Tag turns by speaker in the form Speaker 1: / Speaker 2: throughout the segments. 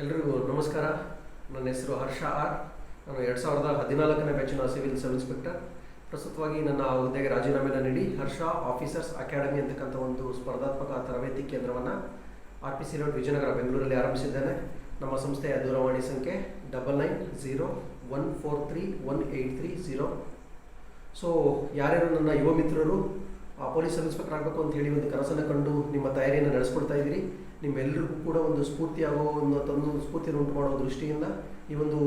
Speaker 1: ಎಲ್ರಿಗೂ ನಮಸ್ಕಾರ. ನನ್ನ ಹೆಸರು ಹರ್ಷ ಆರ್. ನಾನು 2014ನೇ ಬ್ಯಾಚಿನ ಸಿವಿಲ್ ಸಬ್ ಇನ್ಸ್ಪೆಕ್ಟರ್. ಪ್ರಸ್ತುತವಾಗಿ ನನ್ನ ಹುದ್ದೆಗೆ ರಾಜೀನಾಮೆಯನ್ನು ನೀಡಿ ಹರ್ಷ ಆಫೀಸರ್ಸ್ ಅಕಾಡೆಮಿ ಅಂತಕ್ಕಂಥ ಒಂದು ಸ್ಪರ್ಧಾತ್ಮಕ ತರಬೇತಿ ಕೇಂದ್ರವನ್ನು RPC ರೋಡ್ ವಿಜಯನಗರ ಬೆಂಗಳೂರಲ್ಲಿ ಆರಂಭಿಸಿದ್ದೇನೆ. ನಮ್ಮ ಸಂಸ್ಥೆಯ ದೂರವಾಣಿ ಸಂಖ್ಯೆ 9901431830. ಸೊ ಯಾರ್ಯಾರು ನನ್ನ ಯುವ ಮಿತ್ರರು ಪೊಲೀಸ್ ಸಬ್ ಇನ್ಸ್ಪೆಕ್ಟರ್ ಆಗಬೇಕು ಅಂತ ಹೇಳಿ ಒಂದು ಕನಸನ್ನು ಕಂಡು ನಿಮ್ಮ ತಯಾರಿಯನ್ನು ನಡೆಸ್ಕೊಳ್ತಾ ಇದ್ದೀರಿ, ನಿಮ್ಮೆಲ್ಲರಿಗೂ ಕೂಡ ಒಂದು ಸ್ಫೂರ್ತಿಯಾಗೋ ಒಂದು ಸ್ಫೂರ್ತಿಯನ್ನು ಉಂಟು ಮಾಡುವ ದೃಷ್ಟಿಯಿಂದ ಈ ಒಂದು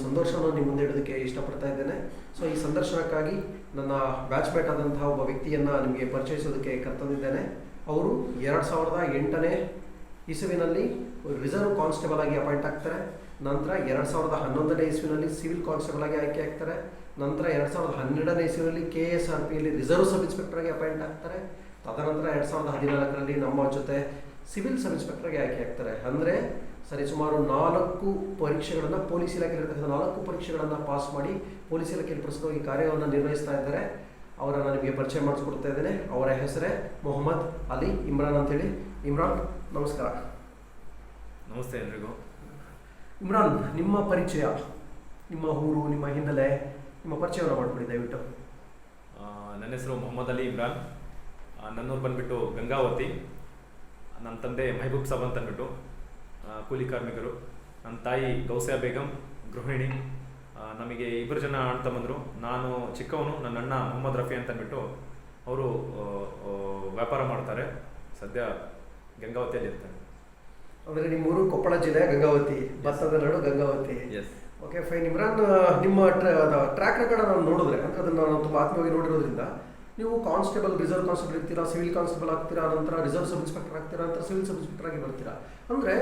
Speaker 1: ಸಂದರ್ಶನವನ್ನು ನಿಮ್ಮ ಮುಂದೆ ಇಡೋದಕ್ಕೆ ಇಷ್ಟಪಡ್ತಾ ಇದ್ದೇನೆ. ಸೊ ಈ ಸಂದರ್ಶನಕ್ಕಾಗಿ ನನ್ನ ಬ್ಯಾಚ್ಮೇಟ್ ಆದಂತಹ ಒಬ್ಬ ವ್ಯಕ್ತಿಯನ್ನು ನಿಮಗೆ ಪರಿಚಯಿಸೋದಕ್ಕೆ ಕರ್ತಂದಿದ್ದೇನೆ. ಅವರು 2008ನೇ ಇಸುವಿನಲ್ಲಿ ರಿಸರ್ವ್ ಕಾನ್ಸ್ಟೇಬಲ್ ಆಗಿ ಅಪಾಯಿಂಟ್ ಆಗ್ತಾರೆ. ನಂತರ 2011ನೇ ಇಸುವಿನಲ್ಲಿ ಸಿವಿಲ್ ಕಾನ್ಸ್ಟೇಬಲ್ ಆಗಿ ಆಯ್ಕೆ ಆಗ್ತಾರೆ. ನಂತರ 2012ನೇ ಇಸುವಿನಲ್ಲಿ KSRPಯಲ್ಲಿ ರಿಸರ್ವ್ ಸಬ್ ಇನ್ಸ್ಪೆಕ್ಟರ್ ಆಗಿ ಅಪಾಯಿಂಟ್ ಆಗ್ತಾರೆ. ತದನಂತರ 2014ರಲ್ಲಿ ನಮ್ಮ ಜೊತೆ ಸಿವಿಲ್ ಸಬ್ ಇನ್ಸ್ಪೆಕ್ಟರ್ಗೆ ಆಯ್ಕೆ ಆಗ್ತಾರೆ. ಅಂದರೆ ಸರಿಸುಮಾರು 4 ಪರೀಕ್ಷೆಗಳನ್ನು ಪೊಲೀಸ್ ಇಲಾಖೆಯಲ್ಲಿರ್ತಕ್ಕಂಥ 4 ಪರೀಕ್ಷೆಗಳನ್ನು ಪಾಸ್ ಮಾಡಿ ಪೊಲೀಸ್ ಇಲಾಖೆಯಲ್ಲಿ ಪ್ರಸ್ತುತವಾಗಿ ಕಾರ್ಯವನ್ನು ನಿರ್ವಹಿಸ್ತಾ ಇದ್ದಾರೆ. ಅವರನ್ನು ನಿಮಗೆ ಪರಿಚಯ ಮಾಡಿಸ್ಕೊಡ್ತಾ ಇದ್ದೇನೆ. ಅವರ ಹೆಸರೇ ಮೊಹಮ್ಮದ್ ಅಲಿ ಇಮ್ರಾನ್ ಅಂತೇಳಿ. ಇಮ್ರಾನ್, ನಮಸ್ಕಾರ.
Speaker 2: ನಮಸ್ತೆ ಎಲ್ರಿಗೂ.
Speaker 1: ಇಮ್ರಾನ್, ನಿಮ್ಮ ಪರಿಚಯ, ನಿಮ್ಮ ಊರು, ನಿಮ್ಮ ಹಿನ್ನೆಲೆ, ನಿಮ್ಮ ಪರಿಚಯವನ್ನು ಮಾಡಿಕೊಡಿ ದಯವಿಟ್ಟು.
Speaker 2: ನನ್ನ ಹೆಸರು ಮೊಹಮ್ಮದ್ ಅಲಿ ಇಮ್ರಾನ್. ನನ್ನೂರು ಬಂದುಬಿಟ್ಟು ಗಂಗಾವತಿ. ನನ್ನ ತಂದೆ ಮೆಹಬೂಬ್ ಸಾಬ್ ಅಂತ ಅಂದ್ಬಿಟ್ಟು ಕೂಲಿ ಕಾರ್ಮಿಕರು. ನನ್ನ ತಾಯಿ ಗೌಸಿಯಾ ಬೇಗಂ, ಗೃಹಿಣಿ. ನಮಗೆ 2 ಜನ ಅಣ್ಣ ತಮ್ಮಂದರು. ನಾನು ಚಿಕ್ಕವನು. ನನ್ನ ಅಣ್ಣ ಮೊಹಮ್ಮದ್ ರಫಿ ಅಂತ ಅಂದ್ಬಿಟ್ಟು ಅವರು ವ್ಯಾಪಾರ ಮಾಡ್ತಾರೆ. ಸದ್ಯ ಗಂಗಾವತಿಯಲ್ಲಿ ಇರ್ತಾರೆ.
Speaker 1: ಅಂದರೆ ನಿಮ್ಮೂರು ಕೊಪ್ಪಳ ಜಿಲ್ಲೆ ಗಂಗಾವತಿ, ಭತ್ತದ ನಾಡು Gangavathi.
Speaker 2: Yes.
Speaker 1: Okay, fine. Imran, ನಿಮ್ಮ ಟ್ರ್ಯಾಕ್ ರೆಕಾರ್ಡ್ ನಾವು ನೋಡಿದ್ರೆ, ಅಂದರೆ ಅದನ್ನು ನಾನು ತುಂಬ ಆತ್ಮವಾಗಿ ನೋಡಿರೋದ್ರಿಂದ, ನೀವು ಕಾನ್ಸ್ಟೇಬಲ್, ರಿಸರ್ವ್ ಕಾನ್ಸ್ಟೇಬಲ್ ಇರ್ತೀರಾ, ಸಿವಿಲ್ ಕಾನ್ಸ್ಟೇಬಲ್ ಆಗ್ತೀರಾ, ನಂತರ ರಿಸರ್ವ್ ಸಬ್ ಇನ್ಸ್ಪೆಕ್ಟರ್ ಆಗ್ತೀರಾ, ನಂತರ ಸಿವಿಲ್ ಸಬ್ ಇನ್ಸ್ಪೆಕ್ಟರ್ ಆಗಿ ಬರ್ತೀರಾ. ಅಂದರೆ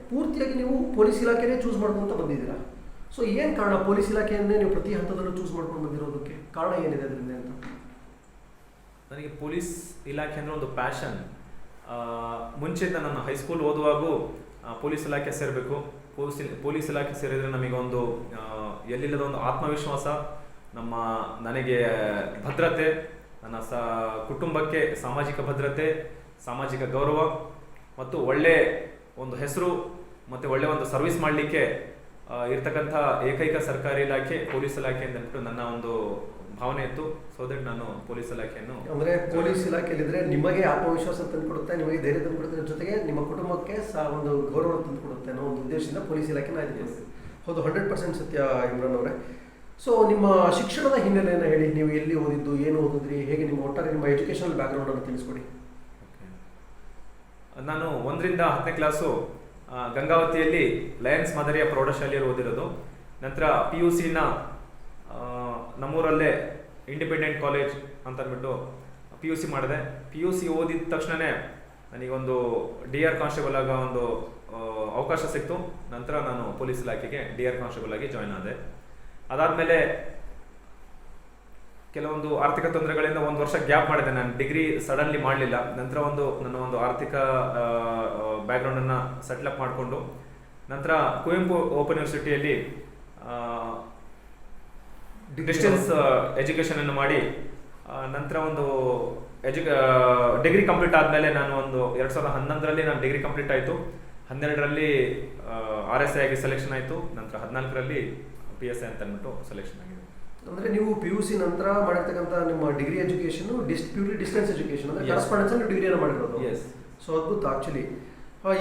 Speaker 1: ಪೂರ್ತಿಯಾಗಿ ನೀವು ಪೊಲೀಸ್ ಇಲಾಖೆನೇ ಚೂಸ್ ಮಾಡ್ಕೊಂತ ಬಂದಿದ್ದೀರಾ. ಸೊ ಏನು ಕಾರಣ ಪೊಲೀಸ್ ಇಲಾಖೆಯನ್ನೇ ನೀವು ಪ್ರತಿ ಹಂತದಲ್ಲೂ ಚೂಸ್ ಮಾಡ್ಕೊಂಡು ಬಂದಿರೋದಕ್ಕೆ ಕಾರಣ ಏನಿದೆ ಅದರಿಂದ ಅಂತ?
Speaker 2: ನನಗೆ ಪೊಲೀಸ್ ಇಲಾಖೆ ಅಂದರೆ ಒಂದು ಪ್ಯಾಷನ್. ಮುಂಚೆಯಿಂದ ನಾನು ಹೈಸ್ಕೂಲ್ ಓದುವಾಗೂ ಪೊಲೀಸ್ ಇಲಾಖೆ ಸೇರಬೇಕು, ಪೊಲೀಸ್ ಇಲಾಖೆ ಸೇರಿದರೆ ನಮಗೊಂದು ಎಲ್ಲಿಲ್ಲದ ಒಂದು ಆತ್ಮವಿಶ್ವಾಸ, ನನಗೆ ಭದ್ರತೆ, ನನ್ನ ಕುಟುಂಬಕ್ಕೆ ಸಾಮಾಜಿಕ ಭದ್ರತೆ, ಸಾಮಾಜಿಕ ಗೌರವ ಮತ್ತು ಒಳ್ಳೆ ಒಂದು ಹೆಸರು ಮತ್ತು ಒಳ್ಳೆ ಒಂದು ಸರ್ವಿಸ್ ಮಾಡಲಿಕ್ಕೆ ಇರ್ತಕ್ಕಂಥ ಏಕೈಕ ಸರ್ಕಾರಿ ಇಲಾಖೆ ಪೊಲೀಸ್ ಇಲಾಖೆ ಅಂತ ಅಂದ್ಬಿಟ್ಟು ನನ್ನ ಒಂದು ಭಾವನೆ ಇತ್ತು. ಸೊ ದಟ್ ನಾನು ಪೊಲೀಸ್ ಇಲಾಖೆಯನ್ನು,
Speaker 1: ಅಂದರೆ ಪೊಲೀಸ್ ಇಲಾಖೆಯಲ್ಲಿದ್ದರೆ ನಿಮಗೆ ಆತ್ಮವಿಶ್ವಾಸ ತಂದುಕೊಡುತ್ತೆ, ನಿಮಗೆ ಧೈರ್ಯ ತಂದುಕೊಡುತ್ತೆ, ಜೊತೆಗೆ ನಿಮ್ಮ ಕುಟುಂಬಕ್ಕೆ ಒಂದು ಗೌರವ ತಂದುಕೊಡುತ್ತೆ ಅನ್ನೋ ಒಂದು ಉದ್ದೇಶದಿಂದ ಪೊಲೀಸ್ ಇಲಾಖೆನ ಆಯ್ಕೆ. ಹೌದು, 100% ಸತ್ಯ ಇಮ್ರಾನ್ ಅವರೇ. ಸೊ ನಿಮ್ಮ ಶಿಕ್ಷಣದ ಹಿನ್ನೆಲೆಯನ್ನು ಹೇಳಿ, ನೀವು ಎಲ್ಲಿ ಓದಿದ್ದು, ಏನು ಓದಿದ್ರಿ, ಹೇಗೆ ನಿಮ್ಮ ಒಟ್ಟಾರೆ ನಿಮ್ಮ ಎಜುಕೇಷನಲ್ ಬ್ಯಾಕ್ಗ್ರೌಂಡನ್ನು ತಿಳಿಸ್ಕೊಡಿ.
Speaker 2: ನಾನು 1ರಿಂದ 10ನೇ ಕ್ಲಾಸು ಗಂಗಾವತಿಯಲ್ಲಿ ಲಯನ್ಸ್ ಮಾದರಿಯ ಪ್ರೌಢಶಾಲೆಯಲ್ಲಿ ಓದಿರೋದು. ನಂತರ PUCನ ನಮ್ಮೂರಲ್ಲೇ ಇಂಡಿಪೆಂಡೆಂಟ್ ಕಾಲೇಜ್ ಅಂತ ಅಂದ್ಬಿಟ್ಟು PUC ಮಾಡಿದೆ. PUC ಓದಿದ ತಕ್ಷಣವೇ ನನಗೊಂದು DR ಕಾನ್ಸ್ಟೇಬಲ್ ಆಗ ಒಂದು ಅವಕಾಶ ಸಿಕ್ತು. ನಂತರ ನಾನು ಪೊಲೀಸ್ ಇಲಾಖೆಗೆ DR ಕಾನ್ಸ್ಟೇಬಲ್ ಆಗಿ ಜಾಯ್ನ್ ಆದೆ. ಅದಾದಮೇಲೆ ಕೆಲವೊಂದು ಆರ್ಥಿಕ ತೊಂದರೆಗಳಿಂದ 1 ವರ್ಷ ಗ್ಯಾಪ್ ಮಾಡಿದೆ. ನಾನು ಡಿಗ್ರಿ ಸಡನ್ಲಿ ಮಾಡಲಿಲ್ಲ. ನಂತರ ನನ್ನ ಒಂದು ಆರ್ಥಿಕ ಬ್ಯಾಕ್ಗ್ರೌಂಡನ್ನು ಸೆಟ್ಲ್ ಅಪ್ ಮಾಡಿಕೊಂಡು ನಂತರ ಕುವೆಂಪು ಓಪನ್ ಯೂನಿವರ್ಸಿಟಿಯಲ್ಲಿ ಡಿಸ್ಟೆನ್ಸ್ ಎಜುಕೇಷನ್ ಅನ್ನು ಮಾಡಿ ನಂತರ ಒಂದು ಡಿಗ್ರಿ ಕಂಪ್ಲೀಟ್ ಆದಮೇಲೆ ನಾನು ಒಂದು 2011ರಲ್ಲಿ ನಾನು ಡಿಗ್ರಿ ಕಂಪ್ಲೀಟ್ ಆಯಿತು. 12ರಲ್ಲಿ RSI ಆಗಿ ಸೆಲೆಕ್ಷನ್ ಆಯಿತು. ನಂತರ 14ರಲ್ಲಿ PSI ಅಂತ ಅಂದ್ಬಿಟ್ಟು ಸೆಲೆಕ್ಷನ್ ಆಗಿದೆ.
Speaker 1: ಅಂದರೆ ನೀವು PUC ನಂತರ ಮಾಡಿರ್ತಕ್ಕಂಥ ನಿಮ್ಮ degree education purely distance education, ಅಂದರೆ ಕರೆಸ್ಪಾಂಡೆನ್ಸ್ ಅಲ್ಲಿ ಡಿಗ್ರಿಯನ್ನು ಮಾಡಿರೋದು. ಸೊ ಅದ್ಭುತ. ಆಕ್ಚುಲಿ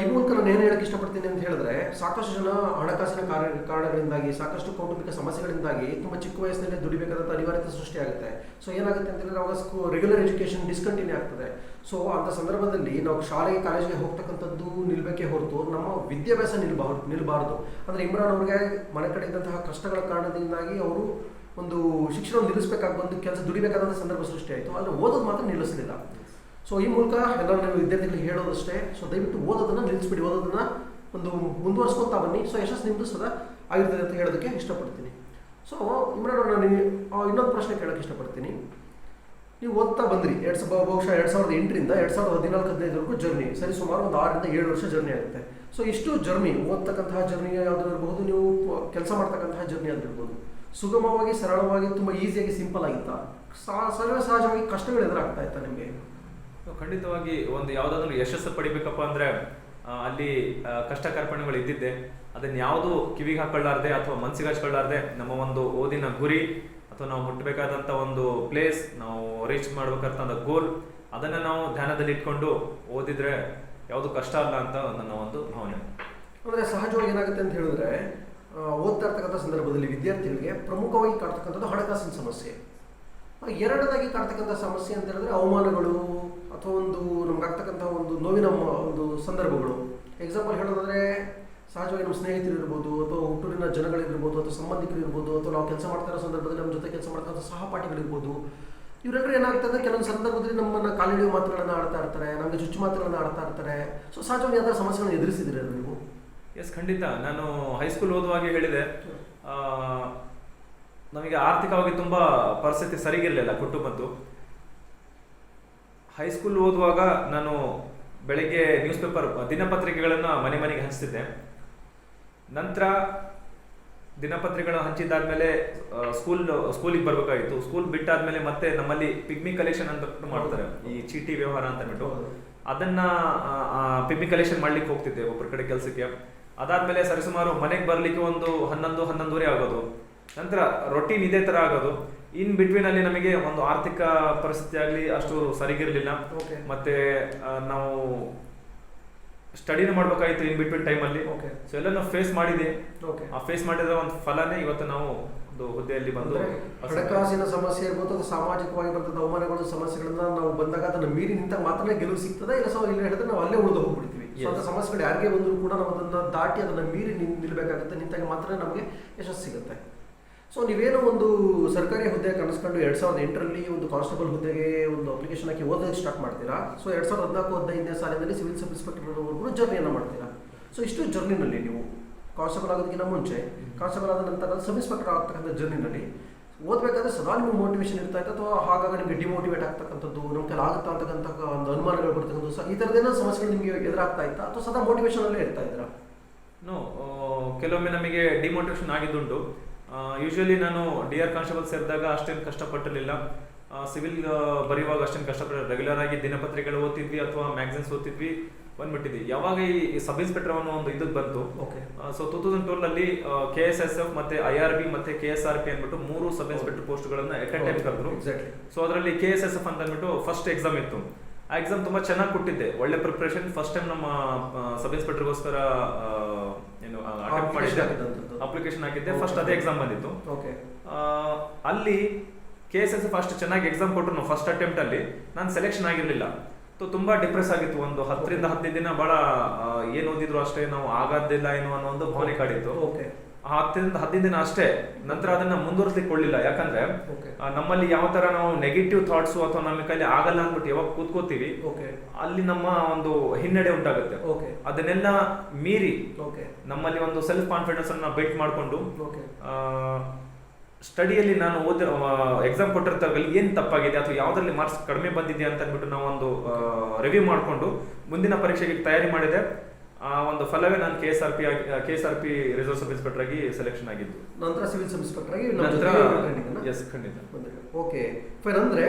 Speaker 1: ಈ ಮೂಲಕ ನಾನು ಏನು ಹೇಳಕ್ಕೆ ಇಷ್ಟಪಡ್ತೀನಿ ಅಂತ ಹೇಳಿದ್ರೆ, ಸಾಕಷ್ಟು ಜನ ಹಣಕಾಸಿನ ಕಾರಣಗಳಿಂದಾಗಿ, ಸಾಕಷ್ಟು ಕೌಟುಂಬಿಕ ಸಮಸ್ಯೆಗಳಿಂದಾಗಿ ತುಂಬ ಚಿಕ್ಕ ವಯಸ್ಸಿನಲ್ಲಿ ದುಡಿಬೇಕಾದಂಥ ಅನಿವಾರ್ಯತೆ ಸೃಷ್ಟಿಯಾಗುತ್ತೆ. ಸೊ ಏನಾಗುತ್ತೆ ಅಂತ ಹೇಳಿದ್ರೆ, ಅವಾಗ ರೆಗ್ಯುಲರ್ ಎಜುಕೇಷನ್ ಡಿಸ್ಕಂಟಿನ್ಯೂ ಆಗ್ತದೆ. ಸೊ ಅಂಥ ಸಂದರ್ಭದಲ್ಲಿ ನಾವು ಶಾಲೆಗೆ, ಕಾಲೇಜಿಗೆ ಹೋಗ್ತಕ್ಕಂಥದ್ದು ನಿಲ್ಲಬೇಕೇ ಹೊರತು ನಮ್ಮ ವಿದ್ಯಾಭ್ಯಾಸ ನಿಲ್ಲಬಾರ್ದು. ಅಂದರೆ ಇಮ್ರಾನ್ ಅವ್ರಿಗೆ ಮನೆ ಕಡೆ ಇದ್ದಂತಹ ಕಷ್ಟಗಳ ಕಾರಣದಿಂದಾಗಿ ಅವರು ಒಂದು ಶಿಕ್ಷಣವನ್ನು ನಿಲ್ಲಿಸಬೇಕಾಗಿ ಬಂದು ಕೆಲಸ ದುಡಿಬೇಕಾದಂಥ ಸಂದರ್ಭ ಸೃಷ್ಟಿಯಾಯಿತು. ಆದರೆ ಓದೋದು ಮಾತ್ರ ನಿಲ್ಲಿಸಲಿಲ್ಲ. ಸೊ ಈ ಮೂಲಕ ಎಲ್ಲ ನೀವು ವಿದ್ಯಾರ್ಥಿಗಳಿಗೆ ಹೇಳೋದಷ್ಟೇ, ಸೊ ದಯವಿಟ್ಟು ಓದೋದನ್ನು ನಿಲ್ಲಿಸ್ಬಿಡಿ, ಓದೋದನ್ನು ಒಂದು ಮುಂದುವರಿಸ್ಕೊತಾ ಬನ್ನಿ. ಸೊ ಯಶಸ್ಸು ನಿಮ್ಮದು ಸದಾ ಆಗಿರ್ತದೆ ಅಂತ ಹೇಳೋದಕ್ಕೆ ಇಷ್ಟಪಡ್ತೀನಿ. ಸೊ ಇಮ್ರಾನ್ ಅವ್ರು, ನಾನು ಇನ್ನೊಂದು ಪ್ರಶ್ನೆ ಕೇಳೋಕ್ಕೆ ಇಷ್ಟಪಡ್ತೀನಿ. ನೀವು ಓದ್ತಾ ಬಂದ್ರಿ, ಬಹುಶಃ 2008ರಿಂದ 2014-15ವರೆಗೂ ಜರ್ನಿ, ಸರಿ ಸುಮಾರು ಒಂದು 6ರಿಂದ 7 ವರ್ಷ ಜರ್ನಿ ಆಗುತ್ತೆ. ಸೊ ಇಷ್ಟು ಜರ್ನಿ, ಓದ್ತಕ್ಕಂತಹ ಜರ್ನಿ ಯಾವುದಾದ್ರು ಇರಬಹುದು, ನೀವು ಕೆಲಸ ಮಾಡ್ತಕ್ಕಂತಹ ಜರ್ನಿ ಆಗಿರ್ಬೋದು, ಸುಗಮವಾಗಿ, ಸರಳವಾಗಿ, ತುಂಬ ಈಸಿಯಾಗಿ, ಸಿಂಪಲ್ ಆಗಿತ್ತಾ? ಸರ್ವೇ ಸಹಜವಾಗಿ ಕಷ್ಟಗಳು ಎದುರಾಗ್ತಾ ಇತ್ತಾ ನಿಮಗೆ?
Speaker 2: ಖಂಡಿತವಾಗಿ ಒಂದು ಯಾವುದಾದ್ರೂ ಯಶಸ್ಸು ಪಡಿಬೇಕಪ್ಪ ಅಂದರೆ ಅಲ್ಲಿ ಕಷ್ಟ ಕಾರ್ಪಣ್ಯಗಳು ಇದ್ದಿದ್ದೆ. ಅದನ್ನ ಯಾವುದು ಕಿವಿಗೆ ಹಾಕೊಳ್ಳಾರ್ದೆ ಅಥವಾ ಮನ್ಸಿಗೆ ಹಚ್ಕೊಳ್ಳಾರ್ದೆ ನಮ್ಮ ಒಂದು ಓದಿನ ಗುರಿ ಅಥವಾ ನಾವು ಮುಟ್ಟಬೇಕಾದಂಥ ಒಂದು ಪ್ಲೇಸ್, ನಾವು ರೀಚ್ ಮಾಡ್ಬೇಕಂತ ಗೋಲ್, ಅದನ್ನ ನಾವು ಧ್ಯಾನದಲ್ಲಿ ಇಟ್ಕೊಂಡು ಓದಿದ್ರೆ ಯಾವುದು ಕಷ್ಟ ಅಲ್ಲ ಅಂತ ನನ್ನ ಒಂದು ಭಾವನೆ.
Speaker 1: ಅಂದರೆ ಸಹಜವಾಗಿ ಏನಾಗುತ್ತೆ ಅಂತ ಹೇಳಿದ್ರೆ, ಓದ್ತಾ ಇರ್ತಕ್ಕಂಥ ಸಂದರ್ಭದಲ್ಲಿ ವಿದ್ಯಾರ್ಥಿಗಳಿಗೆ ಪ್ರಮುಖವಾಗಿ ಕಾಡ್ತಕ್ಕಂಥದ್ದು ಹಣಕಾಸಿನ ಸಮಸ್ಯೆ. ಎರಡನೇದಾಗಿ ಕಾಡ್ತಕ್ಕಂಥ ಸಮಸ್ಯೆ ಅಂತ ಹೇಳಿದ್ರೆ ಅವಮಾನಗಳು ಅಥವಾ ಒಂದು ನಮ್ಗಾಗ್ತಕ್ಕಂಥ ಒಂದು ನೋವಿನ ಒಂದು ಸಂದರ್ಭಗಳು. ಎಕ್ಸಾಂಪಲ್ ಹೇಳೋದಾದ್ರೆ, ಸಹಜವಾಗಿ ನಮ್ಮ ಸ್ನೇಹಿತರು ಇರ್ಬೋದು ಅಥವಾ ಹುಟ್ಟೂರಿನ ಜನಗಳಿರ್ಬೋದು ಅಥವಾ ಸಂಬಂಧಿಕರು ಇರ್ಬೋದು ಅಥವಾ ನಾವು ಕೆಲಸ ಮಾಡ್ತಾ ಇರೋ ಸಂದರ್ಭದಲ್ಲಿ ನಮ್ಮ ಜೊತೆ ಕೆಲಸ ಮಾಡ್ತಾ ಸಹಪಾಠಿಗಳಿರ್ಬೋದು. ಇವರೆಲ್ಲರೂ ಏನಾಗ್ತದೆ ಅಂದರೆ ಕೆಲವೊಂದು ಸಂದರ್ಭದಲ್ಲಿ ನಮ್ಮನ್ನು ಕಾಲಿಡಿಯೋ ಮಾತುಗಳನ್ನು ಆಡ್ತಾ ಇರ್ತಾರೆ, ನಮಗೆ ಚುಚ್ಚು ಮಾತುಗಳನ್ನು ಆಡ್ತಾ ಇರ್ತಾರೆ. ಸೊ ಸಹಜವಾಗಿ ಯಾವ್ದಾದ್ರು ಸಮಸ್ಯೆಗಳನ್ನು ಎದುರಿಸಿದ್ರೆ ನೀವು?
Speaker 2: ಎಸ್, ಖಂಡಿತ. ನಾನು ಹೈಸ್ಕೂಲ್ ಓದುವಾಗ ಹೇಳಿದೆ, ನಮಗೆ ಆರ್ಥಿಕವಾಗಿ ತುಂಬ ಪರಿಸ್ಥಿತಿ ಸರಿಗಿರಲಿಲ್ಲ ಕುಟುಂಬದ್ದು. ಹೈಸ್ಕೂಲ್ ಓದುವಾಗ ನಾನು ಬೆಳಗ್ಗೆ ನ್ಯೂಸ್ ಪೇಪರ್ ದಿನಪತ್ರಿಕೆಗಳನ್ನು ಮನೆ ಮನೆಗೆ ಹಂಚ್ತಿದ್ದೆ. ನಂತರ ದಿನಪತ್ರಿಕೆಗಳನ್ನು ಹಂಚಿದ್ದಾದ್ಮೇಲೆ ಸ್ಕೂಲಿಗೆ ಬರಬೇಕಾಗಿತ್ತು. ಸ್ಕೂಲ್ ಬಿಟ್ಟಾದ್ಮೇಲೆ ಮತ್ತೆ ನಮ್ಮಲ್ಲಿ ಪಿಗ್ಮಿ ಕಲೆಕ್ಷನ್ ಅಂತ ಮಾಡ್ತಾರೆ, ಈ ಚೀಟಿ ವ್ಯವಹಾರ ಅಂತ ಅಂದ್ಬಿಟ್ಟು ಅದನ್ನ ಪಿಗ್ಮಿ ಕಲೆಕ್ಷನ್ ಮಾಡ್ಲಿಕ್ಕೆ ಹೋಗ್ತಿದ್ದೆ ಒಬ್ಬರ ಕಡೆ ಕೆಲಸಕ್ಕೆ. ಅದಾದ್ಮೇಲೆ ಸರಿಸುಮಾರು ಮನೆಗೆ ಬರ್ಲಿಕ್ಕೆ ಒಂದು 11-11:30 ಆಗೋದು. ನಂತರ ರೊಟೀನ್ ಇದೇ ತರ ಆಗೋದು. ಇನ್ ಬಿಟ್ವೀನ್ ಅಲ್ಲಿ ನಮಗೆ ಒಂದು ಆರ್ಥಿಕ ಪರಿಸ್ಥಿತಿ ಆಗಲಿ ಅಷ್ಟು ಸರಿಗಿರ್ಲಿಲ್ಲ. ಮತ್ತೆ ನಾವು ಸ್ಟಡಿನ ಮಾಡ್ಬೇಕಾಗಿತ್ತು ಇನ್ ಬಿಟ್ವೀನ್ ಟೈಮಲ್ಲಿ. ಸೊ ಎಲ್ಲ ಫೇಸ್ ಮಾಡಿದೆ. ಆ ಫೇಸ್ ಮಾಡಿದ ಒಂದು ಫಲನೇ ಇವತ್ತು ನಾವು ಒಂದು ಹುದ್ದೆಯಲ್ಲಿ ಬಂದು.
Speaker 1: ಹಣಕಾಸಿನ ಸಮಸ್ಯೆ ಇರ್ಬೋದು ಅಥವಾ ಸಾಮಾಜಿಕವಾಗಿ ಬರ್ತದ ಅವಮಾನಗಳು ಸಮಸ್ಯೆಗಳನ್ನ ನಾವು ಬಂದಾಗ ಅದನ್ನ ಮೀರಿ ನಿಂತಾಗ ಮಾತ್ರ ಗೆಲುವು ಸಿಗ್ತದೆ. ಇಲ್ಲ ಸೊ ಇಲ್ಲಿ ಹೇಳಿದ್ರೆ ನಾವು ಅಲ್ಲೇ ಉಳಿದು ಹೋಗ್ಬಿಡ್ತೀವಿ. ಅಂತ ಸಮಸ್ಯೆಗಳು ಯಾರಿಗೆ ಬಂದರೂ ಕೂಡ ನಾವು ಅದನ್ನ ದಾಟಿ ಅದನ್ನ ಮೀರಿ ನಿಲ್ಬೇಕಾಗುತ್ತೆ. ನಿಂತಾಗ ಮಾತ್ರ ನಮಗೆ ಯಶಸ್ಸು ಸಿಗುತ್ತೆ. ಸೊ ನೀವೇನೋ ಒಂದು ಸರ್ಕಾರಿ ಹುದ್ದೆ ಕನಸ್ಕೊಂಡು 2008ರಲ್ಲಿ ಒಂದು ಕಾನ್ಸ್ಟೇಬಲ್ ಹುದ್ದೆಗೆ ಒಂದು ಅಪ್ಲಿಕೇಶನ್ ಹಾಕಿ ಓದೋದಕ್ಕೆ ಸ್ಟಾರ್ಟ್ ಮಾಡ್ತೀರಾ. ಸೊ 2014-15 ಸಾಲಿನಲ್ಲಿ ಸಿವಿಲ್ ಸಬ್ ಇನ್ಸ್ಪೆಕ್ಟರ್ವರೆಗೂ ಜರ್ನಿಯನ್ನು ಮಾಡ್ತೀರಾ. ಸೊ ಇಷ್ಟು ಜರ್ನಿನಲ್ಲಿ ನೀವು ಕಾನ್ಸ್ಟೇಬಲ್ ಆಗೋದಕ್ಕಿಂತ ಮುಂಚೆ, ಕಾನ್ಸ್ಟೇಬಲ್ ಆದ ನಂತರ ಸಬ್ ಇನ್ಸ್ಪೆಕ್ಟರ್ ಆಗ್ತಕ್ಕಂಥ ಜರ್ನಿನಲ್ಲಿ ಓದಬೇಕಾದ್ರೆ ಸದಾ ನಿಮ್ಗೆ ಮೋಟಿವೇಶನ್ ಇರ್ತಾ ಇತ್ತು ಅಥವಾ ಹಾಗಾಗಿ ನಿಮಗೆ ಡಿಮೋಟಿವೇಟ್ ಆಗ್ತಕ್ಕಂಥದ್ದು, ನಮ್ಮ ಕೈಲಿ ಆಗುತ್ತಾ ಅಂತಕ್ಕಂಥ ಒಂದು ಅನುಮಾನಗಳು ಬರ್ತಕ್ಕಂಥದ್ದು, ಈ ಥರದ್ದೇನೋ ಸಮಸ್ಯೆಗಳು ನಿಮಗೆ ಎದುರಾಗ್ತಾ ಇತ್ತಾ ಅಥವಾ ಸದಾ ಮೋಟಿವೇಶನಲ್ಲೇ ಇರ್ತಾ ಇದ್ದೀರಾ?
Speaker 2: ಕೆಲವೊಮ್ಮೆ ನಮಗೆ ಡಿಮೋಟಿವೇಶನ್ ಆಗಿದ್ದುಂಟು. ಯೂಶಲಿ ನಾನು DR ಕಾನ್ಸ್ಟೇಬಲ್ ಸೇರಿದಾಗ ಅಷ್ಟೇನು ಕಷ್ಟಪಟ್ಟಿರಲಿಲ್ಲ. ಸಿವಿಲ್ ಬರೆಯುವಾಗ ಅಷ್ಟೇನು ಕಷ್ಟಪಟ್ಟಿರಲಿಲ್ಲ. ರೆಗ್ಯುಲರ್ ಆಗಿ ದಿನಪತ್ರಿಕೆಗಳು ಓದ್ತಿದ್ವಿ ಅಥವಾ ಮ್ಯಾಗಝಿನ್ಸ್ ಓದ್ತಿದ್ವಿ, ಬಂದ್ಬಿಟ್ಟಿದ್ವಿ. ಯಾವಾಗ ಈ ಸಬ್ ಇನ್ಸ್ಪೆಕ್ಟರ್ ಅನ್ನೋ ಒಂದು ಇದಕ್ಕೆ ಬಂತು, ಸೊ 2012ರಲ್ಲಿ KSSF ಮತ್ತೆ IRB ಮತ್ತೆ KSRP ಅಂದ್ಬಿಟ್ಟು 3 ಸಬ್ ಇನ್ಸ್ಪೆಕ್ಟರ್ ಪೋಸ್ಟ್ಗಳನ್ನ ಎಟ್ ಎ ಟೈಮ್ ಕರೆದ್ರು. ಸೊ ಅದರಲ್ಲಿ KSSF ಅಂತ ಅಂದ್ಬಿಟ್ಟು ಫಸ್ಟ್ ಎಕ್ಸಾಮ್ ಇತ್ತು. ಆ ಎಕ್ಸಾಮ್ ತುಂಬಾ ಚೆನ್ನಾಗಿ ಕೊಟ್ಟಿದ್ದೆ, ಒಳ್ಳೆ ಪ್ರಿಪರೇಷನ್. ಫಸ್ಟ್ ಟೈಮ್ ನಮ್ಮ ಸಬ್ ಇನ್ಸ್ಪೆಕ್ಟರ್ಗೋಸ್ಕರ ಏನು ಅಟೆಂಪ್ಟ್ ಮಾಡಿದ್ದೆ, ಅಪ್ಲಿಕೇಶನ್ ಹಾಕಿದ್ದೆ. ಫಸ್ಟ್ ಅದೇ ಎಕ್ಸಾಮ್ ಬಂದಿತ್ತು. ಅಲ್ಲಿ KSSF ಅಷ್ಟು ಚೆನ್ನಾಗಿ ಎಕ್ಸಾಮ್ ಕೊಟ್ಟರು ಫಸ್ಟ್ ಅಟೆಂಪ್ಟ್ ಅಲ್ಲಿ ನಾನು ಸೆಲೆಕ್ಷನ್ ಆಗಿರ್ಲಿಲ್ಲ. ತುಂಬಾ ಡಿಪ್ರೆಸ್ ಆಗಿತ್ತು. ಒಂದು 10-15 ದಿನ ಬಹಳ ಏನ್ ಓದಿದ್ರು ಅಷ್ಟೇ, ನಾವು ಆಗೋದಿಲ್ಲ ಏನೋ ಅನ್ನೋ ಒಂದು ಭಾವನೆ ಕಾಡಿತ್ತು. 10-15 ದಿನ ಅಷ್ಟೇ. ನಂತರ ಅದನ್ನ ಮುಂದುವರಿಸಲಿಕ್ಕೆ ಕೊಳ್ಳಿಲ್ಲ. ಯಾಕಂದ್ರೆ ನಮ್ಮಲ್ಲಿ ಯಾವ ತರ ನಾವು ನೆಗೆಟಿವ್ ಥಾಟ್ಸ್ ಅಥವಾ ನಮ್ಮ ಕೈಲಿ ಆಗಲ್ಲ ಅಂದ್ಬಿಟ್ಟು ಯಾವಾಗ ಕೂತ್ಕೋತೀವಿ, ಅಲ್ಲಿ ನಮ್ಮ ಒಂದು ಹಿನ್ನಡೆ ಉಂಟಾಗುತ್ತೆ. ಅದನ್ನೆಲ್ಲ ಮೀರಿ ನಮ್ಮಲ್ಲಿ ಒಂದು ಸೆಲ್ಫ್ ಕಾನ್ಫಿಡೆನ್ಸ್ ಅನ್ನ ಬಿಲ್ಡ್ ಮಾಡ್ಕೊಂಡು ಸ್ಟಡಿಯಲ್ಲಿ ನಾನು ಎಕ್ಸಾಮ್ ಕೊಟ್ಟಿರ್ತಾಗಲ್ಲಿ ಏನ್ ತಪ್ಪಾಗಿದೆ ಅಥವಾ ಯಾವ್ದ್ರಲ್ಲಿ ಮಾರ್ಕ್ಸ್ ಕಡಿಮೆ ಬಂದಿದೆ ಅಂತ ಅಂದ್ಬಿಟ್ಟು ನಾವು ಒಂದು ರಿವ್ಯೂ ಮಾಡಿಕೊಂಡು ಮುಂದಿನ ಪರೀಕ್ಷೆಗೆ ತಯಾರಿ ಮಾಡಿದೆ. ಆ ಒಂದು ಫಲವೇ ನಾನು KSRP ರಿಸರ್ವ್ ಸಬ್ ಇನ್ಸ್ಪೆಕ್ಟರ್ ಆಗಿ ಸೆಲೆಕ್ಷನ್ ಆಗಿದ್ದು.
Speaker 1: ನಂತರ ಸಿವಿಲ್ ಸಬ್ ಇನ್ಸ್ಪೆಕ್ಟರ್ ಆಗಿ
Speaker 2: ಖಂಡಿತ.
Speaker 1: Okay fine. ಅಂದ್ರೆ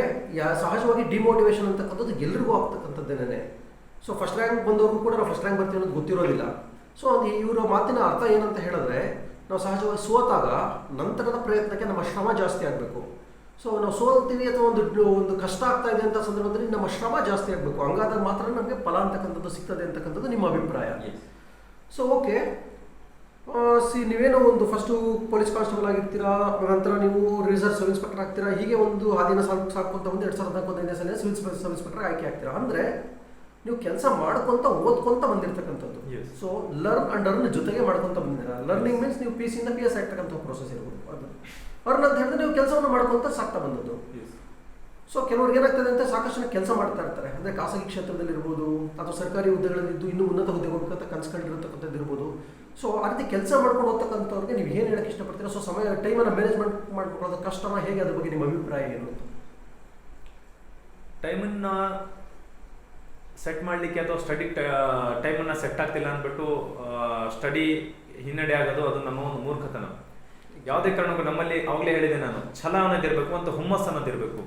Speaker 1: ಸಹಜವಾಗಿ ಡಿಮೋಟಿವೇಶನ್ ಅಂತಕ್ಕಂಥದ್ದು ಎಲ್ರಿಗೂ ಆಗ್ತಕ್ಕಂಥದ್ದೇನೆ. ಸೊ ಫಸ್ಟ್ ರ್ಯಾಂಕ್ ಬಂದವರು ಕೂಡ ನಾವು ಫಸ್ಟ್ ರ್ಯಾಂಕ್ ಬರ್ತೀವಿ ಅನ್ನೋದು ಗೊತ್ತಿರೋದಿಲ್ಲ. ಸೊ ಇವರ ಮಾತಿನ ಅರ್ಥ ಏನಂತ ಹೇಳಿದ್ರೆ, ನಾವು ಸಹಜವಾಗಿ ಸೋತಾಗ ನಂತರದ ಪ್ರಯತ್ನಕ್ಕೆ ನಮ್ಮ ಶ್ರಮ ಜಾಸ್ತಿ ಆಗಬೇಕು. ಸೊ ನಾವು ಸೋಲ್ತೀವಿ ಅಥವಾ ಒಂದು ಕಷ್ಟ ಆಗ್ತಾ ಇದೆ ಅಂತ ಸಂದರ್ಭದಲ್ಲಿ ನಮ್ಮ ಶ್ರಮ ಜಾಸ್ತಿ ಆಗಬೇಕು. ಹಂಗಾದಾಗ ಮಾತ್ರ ನಮಗೆ ಫಲ ಅಂತಕ್ಕಂಥದ್ದು ಸಿಗ್ತದೆ ಅಂತಕ್ಕಂಥದ್ದು ನಿಮ್ಮ ಅಭಿಪ್ರಾಯ. ಸೊ ಓಕೆ, ನೀವೇನೋ ಒಂದು ಫಸ್ಟು ಪೊಲೀಸ್ ಕಾನ್ಸ್ಟೇಬಲ್ ಆಗಿರ್ತೀರಾ, ನಂತರ ನೀವು ರಿಸರ್ವ್ ಸಬ್ ಇನ್ಸ್ಪೆಕ್ಟರ್ ಆಗ್ತೀರಾ. ಹೀಗೆ ಒಂದು ಹಾದಿನ ಸಾಕೊಂತ ಬಂದು 2014 ಸಾಲಿನ ಸಿವಿಲ್ ಸಬ್ ಇನ್ಸ್ಪೆಕ್ಟರ್ ಆಯ್ಕೆ ಆಗ್ತೀರಾ. ಅಂದರೆ ನೀವು ಕೆಲಸ ಮಾಡ್ಕೊಂತ ಓದ್ಕೊಂತ ಬಂದಿರ್ತಕ್ಕಂಥದ್ದು. ಸೊ ಲರ್ನ್ ಅಂಡ್ ಅರ್ನ್ ಜೊತೆಗೆ ಮಾಡ್ಕೊಂತ ಬಂದಿರ. ಲರ್ನಿಂಗ್ ಮೀನ್ಸ್ ನೀವು PC ಇಂದ PS ಆಗ್ತಕ್ಕಂಥ ಪ್ರೋಸೆಸ್ ಇರ್ಬೋದು. ಅದು ಅರ್ನ್ ಅಂತ ಹೇಳಿದ್ರೆ ನೀವು ಕೆಲಸವನ್ನು ಮಾಡ್ಕೊಂತ ಸಾಕ್ತಾ ಬಂದದ್ದು. ಸೊ ಕೆಲವ್ರಿಗೆ ಏನಾಗ್ತದೆ ಅಂತ ಸಾಕಷ್ಟು ಕೆಲಸ ಮಾಡ್ತಾ ಇರ್ತಾರೆ. ಅಂದರೆ ಖಾಸಗಿ ಕ್ಷೇತ್ರದಲ್ಲಿ ಇರ್ಬೋದು ಅಥವಾ ಸರ್ಕಾರಿ ಹುದ್ದೆಗಳಲ್ಲಿದ್ದು ಇನ್ನೂ ಉನ್ನತ ಹುದ್ದೆಗೆ ಹೋಗ್ಬೇಕಂತ ಕನ್ಸ್ಕೊಂಡಿರತಕ್ಕಂಥದ್ದು ಇರ್ಬೋದು. ಸೊ ಆ ರೀತಿ ಕೆಲಸ ಮಾಡ್ಕೊಂಡು ಹೋಗ್ತಕ್ಕಂಥವ್ರಿಗೆ ನೀವು ಏನು ಹೇಳಕ್ಕೆ ಇಷ್ಟಪಡ್ತೀರಾ? ಸೊ ಟೈಮನ್ನು ಮ್ಯಾನೇಜ್ಮೆಂಟ್ ಮಾಡ್ಕೊಳ್ಳೋದು ಕಷ್ಟನ ಹೇಗೆ? ಅದ್ರ ಬಗ್ಗೆ ನಿಮ್ಮ ಅಭಿಪ್ರಾಯ ಏನು?
Speaker 2: ಟೈಮನ್ನ ಸೆಟ್ ಮಾಡಲಿಕ್ಕೆ ಅಥವಾ ಸ್ಟಡಿ ಟೈಮನ್ನು ಸೆಟ್ ಆಗ್ತಿಲ್ಲ ಅಂದ್ಬಿಟ್ಟು ಸ್ಟಡಿ ಹಿನ್ನಡೆ ಆಗೋದು, ಅದು ನಮ್ಮ ಒಂದು ಮೂರ್ಖತನ. ಯಾವುದೇ ಕಾರಣಕ್ಕೂ ನಮ್ಮಲ್ಲಿ ಅವಾಗಲೇ ಹೇಳಿದೆ ನಾನು, ಛಲ ಅನ್ನೋದಿರಬೇಕು ಮತ್ತು ಹುಮ್ಮಸ್ಸು ಅನ್ನೋದಿರಬೇಕು.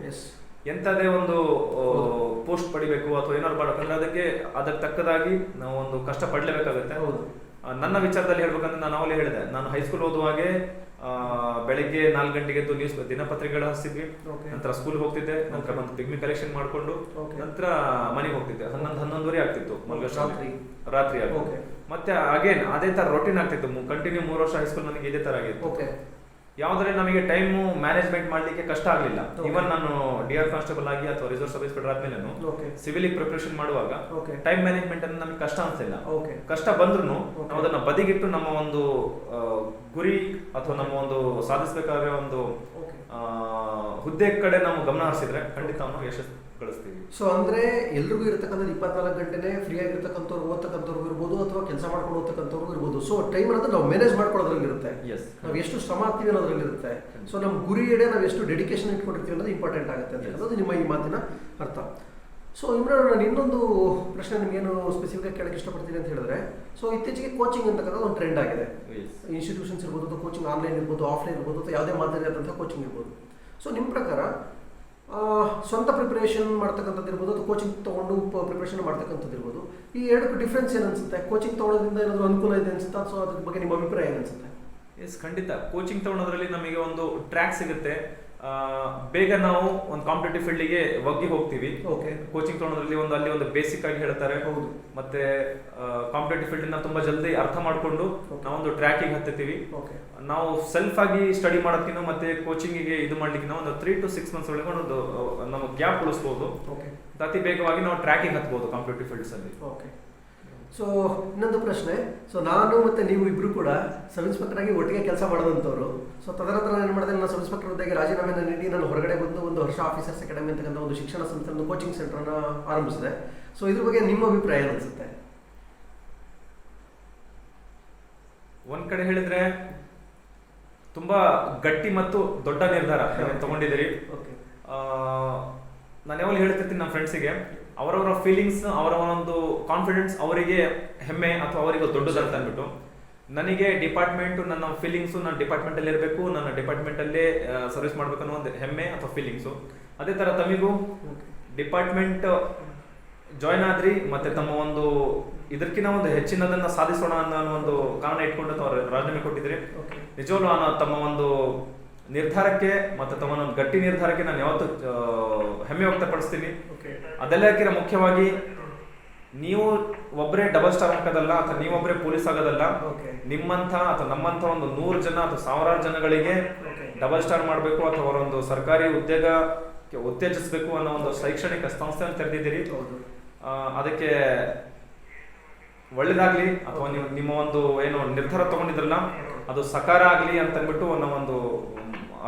Speaker 2: ಎಂಥದೇ ಒಂದು ಪೋಸ್ಟ್ ಪಡಿಬೇಕು ಅಥವಾ ಏನಾದ್ರು ಮಾಡಬೇಕಂದ್ರೆ ಅದಕ್ಕೆ ತಕ್ಕದಾಗಿ ನಾವು ಒಂದು ಕಷ್ಟ ಪಡಲೇಬೇಕಾಗುತ್ತೆ. ನನ್ನ ವಿಚಾರದಲ್ಲಿ ಹೇಳ್ಬೇಕಂದ್ರೆ ನಾನು ಅವಲೇ ಹೇಳಿದೆ, ನಾನು ಹೈಸ್ಕೂಲ್ ಓದುವಾಗೆ ಬೆಳಿಗ್ಗೆ 4 ಗಂಟೆಗೆ ಎದ್ದು ನ್ಯೂಸ್ ದಿನಪತ್ರಿಕೆಗಳು ಹಚ್ತಿದ್ವಿ, ನಂತರ ಸ್ಕೂಲ್ ಹೋಗ್ತಿದ್ದೆ, ನಂತರ ಬಂದು ಪಿಗ್ಮಿ ಕಲೆಕ್ಷನ್ ಮಾಡ್ಕೊಂಡು ನಂತರ ಮನೆಗೆ ಹೋಗ್ತಿದ್ದೆ. 11-11:30 ಆಗ್ತಿತ್ತು ರಾತ್ರಿ ಆಗುತ್ತೆ. ಮತ್ತೆ ಅಗೇನ್ ಅದೇ ತರ ರೊಟೀನ್ ಆಗ್ತಿತ್ತು, ಕಂಟಿನ್ಯೂ 3 ವರ್ಷ ಹೈಸ್ಕೂಲ್ ನನಗೆ ಇದೇ ತರ ಆಗಿತ್ತು. ಯಾವ್ದ್ರೆ ನಮಗೆ ಟೈಮ್ ಮ್ಯಾನೇಜ್ಮೆಂಟ್ ಮಾಡ್ಲಿಕ್ಕೆ ಕಷ್ಟ ಆಗ್ಲಿಲ್ಲ. ಇವನ್ ನಾನು DR ಕಾನ್ಸ್ಟೇಬಲ್ ಆಗಿ ಅಥವಾ ರಿಸರ್ವ್ ಸಬ್ ಇನ್ಸ್ಪೆಕ್ಟರ್ ಆದ್ಮೇಲೆ ಸಿವಿಲ್ ಪ್ರಿಪರೇಷನ್ ಮಾಡುವಾಗ ಟೈಮ್ ಮ್ಯಾನೇಜ್ಮೆಂಟ್ ಅನ್ನು ನಮಗೆ ಕಷ್ಟ ಅನ್ಸಿಲ್ಲ. ಕಷ್ಟ ಬಂದ್ರು ನಾವು ಅದನ್ನ ಬದಿಗಿಟ್ಟು ನಮ್ಮ ಒಂದು ಗುರಿ ಅಥವಾ ನಮ್ಮ ಒಂದು ಸಾಧಿಸಬೇಕಾದ ಒಂದು ಹುದ್ದೆ ಕಡೆ ನಾವು ಗಮನ ಹರಿಸಿದ್ರೆ ಖಂಡಿತ ನಾವು ಯಶಸ್ಸು ಗಳಿಸ್ತೀವಿ.
Speaker 1: ಸೊ ಅಂದ್ರೆ ಎಲ್ರಿಗೂ ಇರತಕ್ಕಂಥ 24 ಗಂಟೆನೇ ಫ್ರೀ ಆಗಿರ್ತಕ್ಕಂಥವ್ರು ಓದ್ತಕ್ಕಂಥವ್ರು ಇರ್ಬೋದು ಅಥವಾ ಕೆಲಸ ಮಾಡ್ಕೊಂಡು ಓದ್ತಕ್ಕಂಥವ್ರು ಇರ್ಬೋದು. ಸೊ ಟೈಮ್ ಅನ್ನೋದು ನಾವು ಮ್ಯಾನೇಜ್ ಮಾಡ್ಕೊಳ್ಳೋದ್ರಲ್ಲಿ ಇರುತ್ತೆ. ನಾವು ಎಷ್ಟು ಶ್ರಮ ಆಗ್ತೀವಿ ಅನ್ನೋದ್ರಲ್ಲಿ ಇರುತ್ತೆ. ಸೊ ನಮ್ಮ ಗುರಿ ಎಡೆ ನಾವು ಎಷ್ಟು ಡೆಡಿಕೇಶನ್ ಇಟ್ಕೊಂಡಿರ್ತೀವಿ ಅನ್ನೋದು ಇಂಪಾರ್ಟೆಂಟ್ ಆಗುತ್ತೆ ಅಂತ ಅನ್ನೋದು ನಿಮ್ಮ ಈ ಮಾತಿನ ಅರ್ಥ. ಸೊ ಇಮ್ರಾನ್, ನಾನು ಇನ್ನೊಂದು ಪ್ರಶ್ನೆ ನಿಮಗೇನು ಸ್ಪೆಸಿಫಿಕ್ ಆಗಿ ಕೇಳಕ್ಕೆ ಇಷ್ಟಪಡ್ತೀನಿ ಅಂತ ಹೇಳಿದ್ರೆ, ಸೊ ಇತ್ತೀಚೆಗೆ ಕೋಚಿಂಗ್ ಅಂತಕ್ಕಂಥ ಒಂದು ಟ್ರೆಂಡ್ ಆಗಿದೆ. ಇನ್ಸ್ಟಿಟ್ಯೂಷನ್ಸ್ ಇರ್ಬೋದು ಅಥವಾ ಕೋಚಿಂಗ್ ಆನ್ಲೈನ್ ಇರ್ಬೋದು, ಆಫ್ಲೈನ್ ಇರ್ಬೋದು ಅಥವಾ ಯಾವುದೇ ಮಾದರಿಯಾದಂಥ ಕೋಚಿಂಗ್ ಇರ್ಬೋದು. ಸೊ ನಿಮ್ಮ ಪ್ರಕಾರ ಸ್ವಂತ ಪ್ರಿಪರೇಷನ್ ಮಾಡ್ತಕ್ಕಂಥದ್ದು ಇರ್ಬೋದು ಅಥವಾ ಕೋಚಿಂಗ್ ತೊಗೊಂಡು ಪ್ರಿಪರೇಷನ್ ಮಾಡ್ತಕ್ಕಂಥದ್ದು ಇರ್ಬೋದು, ಈ ಎರಡಕ್ಕೂ ಡಿಫ್ರೆನ್ಸ್ ಏನು ಅನ್ಸುತ್ತೆ? ಕೋಚಿಂಗ್ ತೊಗೊಳೋದ್ರಿಂದ ಏನಾದರೂ ಅನುಕೂಲ ಇದೆ ಅನ್ಸುತ್ತಾ? ಸೊ ಅದ್ರ ಬಗ್ಗೆ ನಿಮ್ಮ ಅಭಿಪ್ರಾಯ ಏನು ಅನ್ಸುತ್ತೆ?
Speaker 2: ಎಸ್, ಖಂಡಿತ. ಕೋಚಿಂಗ್ ತೊಗೊಳೋದ್ರಲ್ಲಿ ನಮಗೆ ಒಂದು ಟ್ರ್ಯಾಕ್ ಸಿಗುತ್ತೆ, ಬೇಗ ನಾವು ಒಂದು ಕಾಂಪಿಟೇಟಿವ್ ಫೀಲ್ಡಿಗೆ ಒಗ್ಗಿ ಹೋಗ್ತೀವಿ. ಕೋಚಿಂಗ್ ತೊಗೊಳೋದ್ರಲ್ಲಿ ಅಲ್ಲಿ ಒಂದು ಬೇಸಿಕ್ ಆಗಿ ಹೇಳ್ತಾರೆ, ಮತ್ತೆ ಕಾಂಪಿಟೇಟಿವ್ ಫೀಲ್ಡ್ ತುಂಬಾ ಜಲ್ದಿ ಅರ್ಥ ಮಾಡ್ಕೊಂಡು ನಾವೊಂದು ಟ್ರ್ಯಾಕಿಗೆ ಹತ್ತೀವಿ. ನಾವು ಸೆಲ್ಫ್ ಆಗಿ ಸ್ಟಡಿ ಮಾಡೋದಕ್ಕಿಂತ ಮತ್ತೆ ಕೋಚಿಂಗಿಗೆ ಇದು ಮಾಡ್ಲಿಕ್ಕೆ ಒಂದು 3 to 6 months ಒಳಗೆ ಒಂದು ನಮ್ಮ ಗ್ಯಾಪ್ ಉಳಿಸ್ಬೋದು. ಅತಿ ಬೇಗವಾಗಿ ನಾವು ಟ್ರ್ಯಾಕಿಂಗ್ ಹತ್ಬೋದು ಕಾಂಪಿಟೇಟಿವ್ ಫೀಲ್ಡ್ಸ್ ಅಲ್ಲಿ.
Speaker 1: ಸೊ ಇನ್ನೊಂದು ಪ್ರಶ್ನೆ, ಸೊ ನಾನು ಮತ್ತು ನೀವು ಇಬ್ಬರು ಕೂಡ ಸಬ್ ಇನ್ಸ್ಪೆಕ್ಟರ್ ಆಗಿ ಒಟ್ಟಿಗೆ ಕೆಲಸ ಮಾಡೋದಂಥವ್ರು. ಸೊ ತದನಂತರ ನಾನು ಏನು ಮಾಡಿದೆ, ನಾನು ಸಬ್ ಇನ್ಸ್ಪೆಕ್ಟರ್ ಹುದ್ದೆಗೆ ರಾಜೀನಾಮೆಯನ್ನು ನೀಡಿ ನಾನು ಹೊರಗಡೆ ಬಂದು ಒಂದು ವರ್ಷ ಆಫೀಸರ್ಸ್ ಅಕಾಡೆಮಿ ಅಂತಕ್ಕಂಥ ಒಂದು ಶಿಕ್ಷಣ ಸಂಸ್ಥೆ, ಒಂದು ಕೋಚಿಂಗ್ ಸೆಂಟರ್ನ ಆರಂಭಿಸಿದೆ. ಸೊ ಇದ್ರ ಬಗ್ಗೆ ನಿಮ್ಮ ಅಭಿಪ್ರಾಯ ಏನು ಅನಿಸುತ್ತೆ?
Speaker 2: ಒಂದ್ ಕಡೆ ಹೇಳಿದ್ರೆ ತುಂಬಾ ಗಟ್ಟಿ ಮತ್ತು ದೊಡ್ಡ ನಿರ್ಧಾರ ತಗೊಂಡಿದ್ದೀರಿ. ನಾನು ಯಾವಾಗ ಹೇಳ್ತಿರ್ತೀನಿ ನಮ್ಮ ಫ್ರೆಂಡ್ಸಿಗೆ, ಅವರವರ ಫೀಲಿಂಗ್ಸ್, ಅವರ ಒಂದು ಕಾನ್ಫಿಡೆನ್ಸ್ ಅವರಿಗೆ ಹೆಮ್ಮೆ ಅಥವಾ ಅವರಿಗೆ ದೊಡ್ಡದಂತ ಅಂದ್ಬಿಟ್ಟು, ನನಗೆ ಡಿಪಾರ್ಟ್ಮೆಂಟ್, ನನ್ನ ಫೀಲಿಂಗ್ಸು ನನ್ನ ಡಿಪಾರ್ಟ್ಮೆಂಟಲ್ಲಿ ಇರಬೇಕು, ನನ್ನ ಡಿಪಾರ್ಟ್ಮೆಂಟಲ್ಲೇ ಸರ್ವಿಸ್ ಮಾಡಬೇಕು ಅನ್ನೋ ಒಂದು ಹೆಮ್ಮೆ ಅಥವಾ ಫೀಲಿಂಗ್ಸು. ಅದೇ ಥರ ತಮಗೂ ಡಿಪಾರ್ಟ್ಮೆಂಟ್ ಜಾಯ್ನ್ ಆದ್ರಿ, ಮತ್ತೆ ತಮ್ಮ ಒಂದು ಇದಕ್ಕಿಂತ ಒಂದು ಹೆಚ್ಚಿನದನ್ನ ಸಾಧಿಸೋಣ ಅನ್ನೋ ಒಂದು ಕಾರಣ ಇಟ್ಕೊಂಡು ರಾಜೀನಾಮೆ ಕೊಟ್ಟಿದ್ರಿ. ನಿಜವಾಗ್ಲೂ ತಮ್ಮ ಒಂದು ನಿರ್ಧಾರಕ್ಕೆ ಮತ್ತೆ ತಮ್ಮ ಒಂದು ಗಟ್ಟಿ ನಿರ್ಧಾರಕ್ಕೆ ನಾನು ಯಾವತ್ತೂ ಹೆಮ್ಮೆ ವ್ಯಕ್ತಪಡಿಸ್ತೀನಿ. ಅದೆಲ್ಲಕ್ಕಿಂತ ಮುಖ್ಯವಾಗಿ ನೀವು ಒಬ್ಬರೇ ಡಬಲ್ ಸ್ಟಾರ್ ಹಾಕೋದಲ್ಲ ಅಥವಾ ನೀವೊಬ್ಬರೇ ಪೊಲೀಸ್ ಆಗೋದಲ್ಲ, ನಿಮ್ಮಂಥ ಅಥವಾ ನಮ್ಮಂಥ ಒಂದು 100 ಜನ ಅಥವಾ 1000 ಜನಗಳಿಗೆ ಡಬಲ್ ಸ್ಟಾರ್ ಮಾಡಬೇಕು ಅಥವಾ ಅವರೊಂದು ಸರ್ಕಾರಿ ಉದ್ಯೋಗಕ್ಕೆ ಉತ್ತೇಜಿಸಬೇಕು ಅನ್ನೋ ಒಂದು ಶೈಕ್ಷಣಿಕ ಸಂಸ್ಥೆಯನ್ನು ತೆರೆದಿದ್ದೀರಿ. ಅದಕ್ಕೆ ಒಳ್ಳೇದಾಗ್ಲಿ, ಅಥವಾ ನೀವು ನಿಮ್ಮ ಒಂದು ಏನು ನಿರ್ಧಾರ ತಗೊಂಡಿದ್ರಲ್ಲ ಅದು ಸಕಾರ ಆಗಲಿ ಅಂತ ಅಂದ್ಬಿಟ್ಟು ಅನ್ನೋ ಒಂದು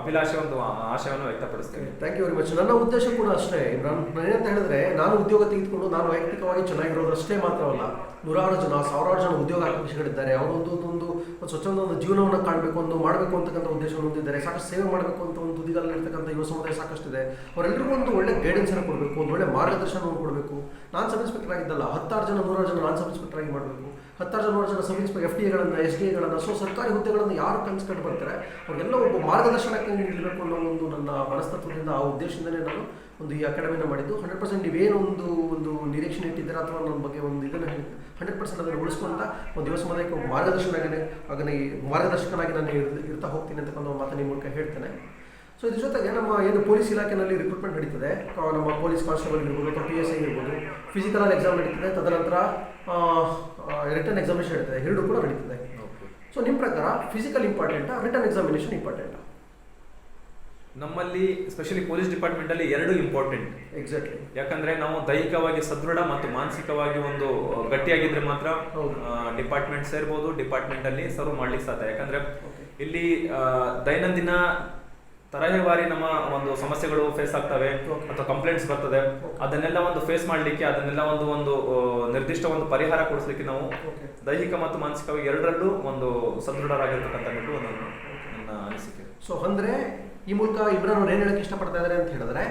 Speaker 2: ಅಭಿಲಾಷೆ, ಒಂದು ಆಶಯವನ್ನು ವ್ಯಕ್ತಪಡಿಸ್ತೇನೆ.
Speaker 1: Thank you very much. ನನ್ನ ಉದ್ದೇಶ ಕೂಡ ಅಷ್ಟೇ ಇಮ್ರಾನ್. ಏನಂತ ಹೇಳಿದ್ರೆ, ನಾನು ಉದ್ಯೋಗ ತೆಗೆದುಕೊಂಡು ನಾನು ವೈಯಕ್ತಿಕವಾಗಿ ಚೆನ್ನಾಗಿರೋದು ಅಷ್ಟೇ ಮಾತ್ರವಲ್ಲ, 100 ಜನ 1000 ಜನ ಉದ್ಯೋಗಾಕಾಂಕ್ಷಿಗಳಿದ್ದಾರೆ. ಅವರು ಒಂದು ಸ್ವಚ್ಛಂದ ಒಂದು ಜೀವನವನ್ನು ಕಾಣಬೇಕು, ಒಂದು ಮಾಡಬೇಕು ಅಂತಕ್ಕಂಥ ಉದ್ದೇಶವನ್ನು ಹೊಂದಿದ್ದಾರೆ. ಸಾಕಷ್ಟು ಸೇವೆ ಮಾಡಬೇಕು ಅಂತ ಒಂದು ತುದಿಗಾಲಿರ್ತಕ್ಕಂಥ ಯುವ ಸಮುದಾಯ ಸಾಕಷ್ಟಿದೆ. ಅವರೆಲ್ಲರಿಗೂ ಒಂದು ಒಳ್ಳೆ ಗೈಡೆನ್ಸನ್ನು ಕೊಡಬೇಕು, ಒಂದು ಒಳ್ಳೆ ಮಾರ್ಗದರ್ಶನವನ್ನು ಕೊಡಬೇಕು. ನಾನು ಸಬ್ ಇನ್ಸ್ಪೆಕ್ಟರ್ ಆಗಿದ್ದಲ್ಲ, 10 ಜನ 100 ಜನ ನಾನು ಸಬ್ ಇನ್ಸ್ಪೆಕ್ಟರ್ ಆಗಿ ಮಾಡಬೇಕು. 10 ಜನ 100 ಜನ ಸಬ್ ಇನ್ಸ್ಪೆಕ್ಟರ್ FTA SDAಗಳನ್ನು, ಸೊ ಸರ್ಕಾರಿ ಹುದ್ದೆಗಳನ್ನು ಯಾರು ಕನ್ಸ್ಕೊಂಡು ಬರ್ತಾರೆ ಅವ್ರಿಗೆಲ್ಲ ಒಬ್ಬ ಮಾರ್ಗದರ್ಶನಕ್ಕೆ ನೀಡಬೇಕು ಅನ್ನೋ ಒಂದು ನನ್ನ ಮನಸ್ತತ್ವದಿಂದ, ಆ ಉದ್ದೇಶದಿಂದಲೇ ನಾನು ಒಂದು ಈ ಅಕಾಡೆಮಿನ ಮಾಡಿದ್ದು. 100% ನೀವೇನು ಒಂದು ನಿರೀಕ್ಷಣೆ ಇಟ್ಟಿದ್ದೀರಾ ಅಥವಾ ನನ್ನ ಬಗ್ಗೆ ಒಂದು ಇದನ್ನು 100% ಅದನ್ನು ಉಳಿಸ್ಕೊಂತ ಒಂದು ಯುವ ಸಮುದಾಯಕ್ಕೆ ಒಬ್ಬ ಮಾರ್ಗದರ್ಶಕನಾಗಿ ನಾನು ಇರ್ತಾ ಹೋಗ್ತೀನಿ ಅಂತಕ್ಕಂಥ ಒಂದು ಮಾತನ್ನು ನಿಮ್ಮ ಮೂಲಕ ಹೇಳ್ತೇನೆ. ಸೊ ಇದ್ರ ಜೊತೆಗೆ ನಮ್ಮ ಏನು ಪೊಲೀಸ್ ಇಲಾಖೆಯಲ್ಲಿ ರಿಕ್ರೂಟ್ಮೆಂಟ್ ನಡೀತದೆ, ನಮ್ಮ ಪೊಲೀಸ್ ಕಾನ್ಸ್ಟೇಬಲ್ ಇರ್ಬೋದು ಅಥವಾ PSI ಇರ್ಬೋದು, ಫಿಸಿಕಲ್ ಎಕ್ಸಾಮ್ ನಡೀತದೆ, ತದನಂತರ ರಿಟರ್ನ್ ಎಕ್ಸಾಮಿನೇಷನ್ ನಡೀತದೆ, 2 ಕೂಡ ನಡೀತದೆ. ಸೊ ನಿಮ್ಮ ಪ್ರಕಾರ ಫಿಸಿಕಲ್ ಇಂಪಾರ್ಟೆಂಟಾ, ರಿಟರ್ನ್ ಎಕ್ಸಾಮಿನೇಷನ್ ಇಂಪಾರ್ಟೆಂಟಾ?
Speaker 2: ನಮ್ಮಲ್ಲಿ ಸ್ಪೆಷಲಿ ಪೊಲೀಸ್ ಡಿಪಾರ್ಟ್ಮೆಂಟ್ ಅಲ್ಲಿ 2 ಇಂಪಾರ್ಟೆಂಟ್.
Speaker 1: ಎಕ್ಸಾಕ್ಟ್ಲಿ.
Speaker 2: ಯಾಕಂದ್ರೆ ನಾವು ದೈಹಿಕವಾಗಿ ಸದೃಢ ಮತ್ತು ಮಾನಸಿಕವಾಗಿ ಒಂದು ಗಟ್ಟಿಯಾಗಿದ್ರೆ ಮಾತ್ರ ಡಿಪಾರ್ಟ್ಮೆಂಟ್ ಸೇರ್ಬೋದು, ಡಿಪಾರ್ಟ್ಮೆಂಟ್ ಅಲ್ಲಿ ಸರ್ವ್ ಮಾಡ್ಲಿಕ್ಕೆ ಸಾಧ್ಯ. ಯಾಕಂದ್ರೆ ಇಲ್ಲಿ ದೈನಂದಿನ ತರಹೇವಾರಿ ನಮ್ಮ ಒಂದು ಸಮಸ್ಯೆಗಳು ಫೇಸ್ ಆಗ್ತವೆ ಅಥವಾ ಕಂಪ್ಲೇಂಟ್ಸ್ ಬರ್ತದೆ. ಅದನ್ನೆಲ್ಲ ಒಂದು ಫೇಸ್ ಮಾಡ್ಲಿಕ್ಕೆ, ಅದನ್ನೆಲ್ಲ ಒಂದು ನಿರ್ದಿಷ್ಟ ಒಂದು ಪರಿಹಾರ ಕೊಡಿಸ್ಲಿಕ್ಕೆ ನಾವು ದೈಹಿಕ ಮತ್ತು ಮಾನಸಿಕವಾಗಿ 2ರಲ್ಲೂ ಒಂದು ಸದೃಢರಾಗಿರ್ತಕ್ಕಂಥ ನನ್ನ ಅನಿಸಿಕೆ.
Speaker 1: ಸೊ ಅಂದ್ರೆ ಈ ಮೂಲಕ ಇಬ್ರು ಏನು ಹೇಳಕ್ಕೆ ಇಷ್ಟಪಡ್ತಾ ಇದ್ದಾರೆ ಅಂತ ಹೇಳಿದ್ರೆ,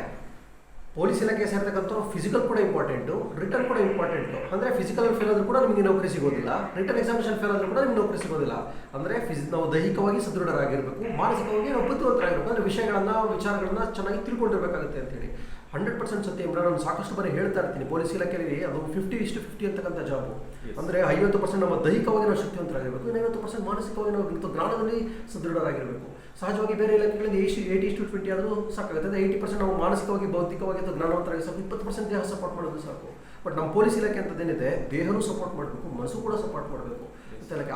Speaker 1: ಪೊಲೀಸ್ ಇಲಾಖೆ ಸೇರ್ತಕ್ಕಂಥವ್ರು ಫಿಸಿಕಲ್ ಕೂಡ ಇಂಪಾರ್ಟೆಂಟು, ರಿಟರ್ನ್ ಕೂಡ ಇಂಪಾರ್ಟೆಂಟು. ಅಂದರೆ ಫಿಸಿಕಲ್ ಫೇಲ್ ಆದರೂ ಕೂಡ ನಿಮಗೆ ನೌಕರಿ ಸಿಗೋದಿಲ್ಲ, ರಿಟರ್ನ್ ಎಕ್ಸಾಮಿನೇಷನ್ ಫೇಲ್ ಆದರೂ ಕೂಡ ನಿಮ್ಗೆ ನೌಕರಿ ಸಿಗೋದಿಲ್ಲ. ಅಂದರೆ ನಾವು ದೈಹಿಕವಾಗಿ ಸದೃಢರಾಗಿರಬೇಕು, ಮಾನಸಿಕವಾಗಿ ನಾವು ಬುದ್ಧಿವಂತರಾಗಿರಬೇಕು, ಅಂದರೆ ವಿಚಾರಗಳನ್ನು ಚೆನ್ನಾಗಿ ತಿಳ್ಕೊಂಡಿರ್ಬೇಕಾಗುತ್ತೆ ಅಂತೇಳಿ. 100% ಸತ್ಯ ಇಮ್ರಾನ್. ನಾನು ಸಾಕಷ್ಟು ಬಾರಿ ಹೇಳ್ತಾ ಇರ್ತೀನಿ, ಪೊಲೀಸ್ ಇಲಾಖೆಯಲ್ಲಿ ಅದು 50:50 ಅಂತಕ್ಕಂಥ ಜಾಬು. ಅಂದರೆ 50% ನಮ್ಮ ದೈಹಿಕವಾಗಿ ನಾವು ಶಕ್ತಿವಂತರಾಗಿರಬೇಕು, 50% ಮಾನಸಿಕವಾಗಿ ನಾವು ಜ್ಞಾನದಲ್ಲಿ ಸದೃಢರಾಗಿರಬೇಕು. ಸಹಜವಾಗಿ ಬೇರೆ ಇಲಾಖೆಗಳಲ್ಲಿ 80:20 ಆದರೂ ಸಾಕಾಗುತ್ತೆ. ಅಂದರೆ 80% ನಾವು ಮಾನಸಿಕವಾಗಿ ಬೌದ್ಧಿಕವಾಗಿ ಅಥವಾ ಜ್ಞಾನವಂತರಾಗಿ ಸಾಕು, 20% ದೇಹ ಸಪೋರ್ಟ್ ಮಾಡೋದು ಸಾಕು. ಬಟ್ ನಮ್ಮ ಪೊಲೀಸ್ ಇಲಾಖೆ ಅಂತದೇನಿದೆ, ದೇಹನೂ ಸಪೋರ್ಟ್ ಮಾಡಬೇಕು, ಮನಸ್ಸು ಕೂಡ ಸಪೋರ್ಟ್ ಮಾಡಬೇಕು.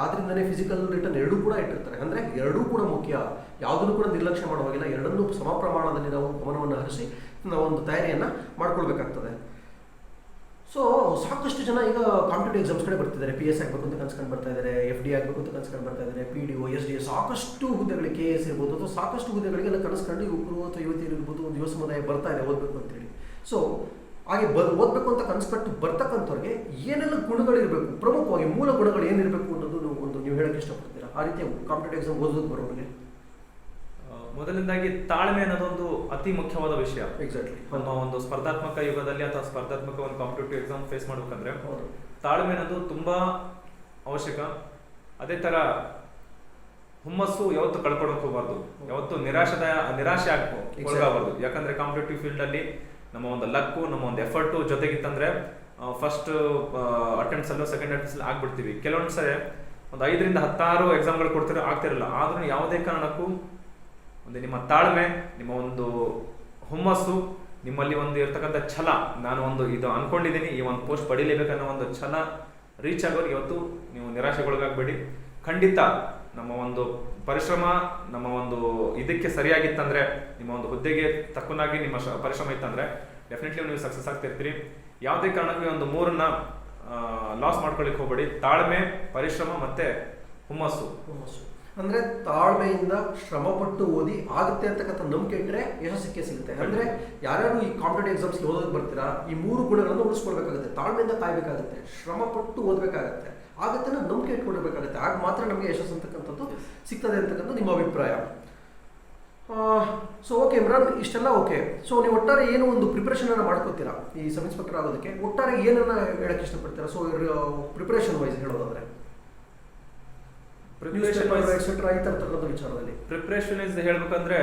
Speaker 1: ಆದ್ರಿಂದನೇ ಫಿಸಿಕಲ್ ರಿಟರ್ನ್ ಎರಡೂ ಕೂಡ ಇಟ್ಟಿರ್ತಾರೆ. ಅಂದರೆ ಎರಡೂ ಕೂಡ ಮುಖ್ಯ, ಯಾವುದನ್ನು ಕೂಡ ನಿರ್ಲಕ್ಷ್ಯ ಮಾಡುವಾಗಿಲ್ಲ. ಎರಡನ್ನೂ ಸಮ ಪ್ರಮಾಣದಲ್ಲಿ ನಾವು ಗಮನವನ್ನು ಹರಿಸಿ ನಾವು ಒಂದು ತಯಾರಿಯನ್ನು ಮಾಡ್ಕೊಳ್ಬೇಕಾಗ್ತದೆ. ಸೊ ಸಾಕಷ್ಟು ಜನ ಈಗ ಕಾಂಪಿಟೇಟಿವ್ ಎಕ್ಸಾಮ್ಸ್ ಕಡೆ ಬರ್ತಿದ್ದಾರೆ. PS ಆಗಬೇಕು ಅಂತ ಕನ್ಸ್ಕೊಂಡು ಬರ್ತಾ ಇದ್ದಾರೆ, FD ಆಗಬೇಕು ಅಂತ ಕನ್ಸ್ಕೊಂಡು ಬರ್ತಾ ಇದ್ದಾರೆ, PDO, SDO, ಸಾಕಷ್ಟು ಹುದ್ದೆಗಳಿಗೆ, KS ಇರ್ಬೋದು ಅಥವಾ ಸಾಕಷ್ಟು ಹುದ್ದೆಗಳಿಗೆಲ್ಲ ಕನಸ್ಕೊಂಡು ಯುವಕರು ಅಥವಾ ಯುವತಿಯರು ಇರ್ಬೋದು, ಒಂದು ಯುವ ಸಮುದಾಯ ಬರ್ತಾ ಇದೆ ಓದಬೇಕು ಅಂತೇಳಿ. ಸೊ ಹಾಗೆ ಓದಬೇಕು ಅಂತ ಕನಸ್ಕಟ್ಟು ಬರ್ತಕ್ಕಂಥವ್ರಿಗೆ ಏನೆಲ್ಲ ಗುಣಗಳಿರಬೇಕು, ಪ್ರಮುಖವಾಗಿ ಮೂಲ ಗುಣಗಳು ಏನಿರಬೇಕು ಅನ್ನೋದು ನೀವು ಹೇಳಕ್ಕೆ ಇಷ್ಟಪಡ್ತೀರಾ? ಆ ರೀತಿಯ ಕಾಂಪಿಟೇಟಿವ್ ಎಕ್ಸಾಮ್ ಓದೋದಕ್ಕೆ ಬರೋರಿಗೆ
Speaker 2: ಮೊದಲನೇದಾಗಿ ತಾಳ್ಮೆ ಅನ್ನೋದೊಂದು ಅತಿ ಮುಖ್ಯವಾದ ವಿಷಯ.
Speaker 1: ಎಕ್ಸಾಕ್ಟ್ಲಿ.
Speaker 2: ನಮ್ಮ ಒಂದು ಸ್ಪರ್ಧಾತ್ಮಕ ಯುಗದಲ್ಲಿ ಅಥವಾ ಸ್ಪರ್ಧಾತ್ಮಕ ಒಂದು ಕಾಂಪಿಟೇಟಿವ್ ಎಕ್ಸಾಮ್ ಫೇಸ್ ಮಾಡ್ಬೇಕಂದ್ರೆ ತಾಳ್ಮೆ ಅನ್ನೋದು ತುಂಬಾ ಅವಶ್ಯಕ. ಅದೇ ತರ ಹುಮ್ಮಸ್ಸು ಯಾವತ್ತು ಕಳ್ಕೊಳಕ್ ಹೋಗಬಾರ್ದು, ಯಾವತ್ತು ನಿರಾಶೆ ಒಳಗಾಗಬಾರ್ದು. ಯಾಕಂದ್ರೆ ಕಾಂಪಿಟೇಟಿವ್ ಫೀಲ್ಡ್ ಅಲ್ಲಿ ನಮ್ಮ ಒಂದು ಲಕ್ಕು, ನಮ್ಮ ಒಂದು ಎಫರ್ಟು ಜೊತೆಗಿತ್ತಂದ್ರೆ ಫಸ್ಟ್ ಅಟೆಂಪ್ಟ್ಸ್ ಅಲ್ಲೋ ಸೆಕೆಂಡ್ ಅಟೆಂಪ್ಟ್ಸ್ ಆಗ್ಬಿಡ್ತೀವಿ. ಕೆಲವೊಂದು ಸರಿ ಒಂದು 5ರಿಂದ 16 ಎಕ್ಸಾಮ್ಗಳು ಕೊಡ್ತಿರೋ ಆಗ್ತಿರಲ್ಲ. ಆದ್ರೂ ಯಾವುದೇ ಕಾರಣಕ್ಕೂ ಒಂದು ನಿಮ್ಮ ತಾಳ್ಮೆ, ನಿಮ್ಮ ಒಂದು ಹುಮ್ಮಸ್ಸು, ನಿಮ್ಮಲ್ಲಿ ಒಂದು ಇರ್ತಕ್ಕಂಥ ಛಲ, ನಾನು ಒಂದು ಇದು ಅನ್ಕೊಂಡಿದ್ದೀನಿ, ಈ ಒಂದು ಪೋಸ್ಟ್ ಪಡಿಲೇಬೇಕನ್ನೋ ಒಂದು ಛಲ ರೀಚ್ ಆಗೋರಿಗೆ ಇವತ್ತು ನೀವು ನಿರಾಶೆಗೊಳಗಾಗಬೇಡಿ. ಖಂಡಿತ ನಮ್ಮ ಒಂದು ಪರಿಶ್ರಮ ನಮ್ಮ ಒಂದು ಇದಕ್ಕೆ ಸರಿಯಾಗಿತ್ತಂದ್ರೆ, ನಿಮ್ಮ ಒಂದು ಹುದ್ದೆಗೆ ತಕ್ಕನಾಗಿ ನಿಮ್ಮ ಪರಿಶ್ರಮ ಇತ್ತಂದ್ರೆ ಡೆಫಿನೆಟ್ಲಿ ನೀವು ಸಕ್ಸಸ್ ಆಗ್ತಿರ್ತೀರಿ. ಯಾವುದೇ ಕಾರಣಕ್ಕೂ ಒಂದು ಮೂರನ್ನ ಲಾಸ್ ಮಾಡ್ಕೊಳ್ಳಿಕ್ಕೆ ಹೋಗಬೇಡಿ. ತಾಳ್ಮೆ, ಪರಿಶ್ರಮ ಮತ್ತೆ ಹುಮ್ಮಸ್ಸು.
Speaker 1: ಅಂದ್ರೆ ತಾಳ್ಮೆಯಿಂದ ಶ್ರಮಪಟ್ಟು ಓದಿ ಆಗುತ್ತೆ ಅಂತಕ್ಕಂಥ ನಂಬಿಕೆ ಇಟ್ಟರೆ ಯಶಸ್ಸಿಗೆ ಸಿಗುತ್ತೆ. ಅಂದ್ರೆ ಯಾರ್ಯಾರು ಈ ಕಾಂಪಿಟೇಟಿವ್ ಎಕ್ಸಾಮ್ಸ್ಗೆ ಓದೋದಕ್ಕೆ ಬರ್ತೀರಾ, ಈ 3 ಗುಣಗಳನ್ನು ಉಳಿಸ್ಕೊಳ್ಬೇಕಾಗುತ್ತೆ. ತಾಳ್ಮೆಯಿಂದ ಕಾಯ್ಬೇಕಾಗುತ್ತೆ, ಶ್ರಮಪಟ್ಟು ಓದಬೇಕಾಗತ್ತೆ, ಆಗುತ್ತೆ ನಂಬಿಕೆ ಇಟ್ಕೊಳ್ಬೇಕಾಗುತ್ತೆ. ಆಗ ಮಾತ್ರ ನಮಗೆ ಯಶಸ್ಸು ಅಂತಕ್ಕಂಥದ್ದು ಸಿಗ್ತದೆ ಅಂತಕ್ಕಂಥ ನಿಮ್ಮ ಅಭಿಪ್ರಾಯ. ಸೊ ಓಕೆ ಇಮ್ರಾನ್, ಇಷ್ಟೆಲ್ಲ ಓಕೆ. ಸೊ ನೀವು ಒಟ್ಟಾರೆ ಏನು ಒಂದು ಪ್ರಿಪ್ರೇಷನ್ ಅನ್ನು ಮಾಡ್ಕೋತೀರಾ ಈ ಸಬ್ ಇನ್ಸ್ಪೆಕ್ಟರ್ ಆಗೋದಕ್ಕೆ? ಒಟ್ಟಾರೆ ಏನನ್ನ ಹೇಳಕ್ಕೆ ಇಷ್ಟಪಡ್ತೀರಾ? ಸೊ ಪ್ರಿಪ್ರೇಷನ್ ವೈಸ್ ಹೇಳೋದಾದ್ರೆ
Speaker 2: ಪ್ರಿಪ್ರೇಷನ್ ಇಸ್ ಹೇಳ್ಬೇಕಂದ್ರೆ,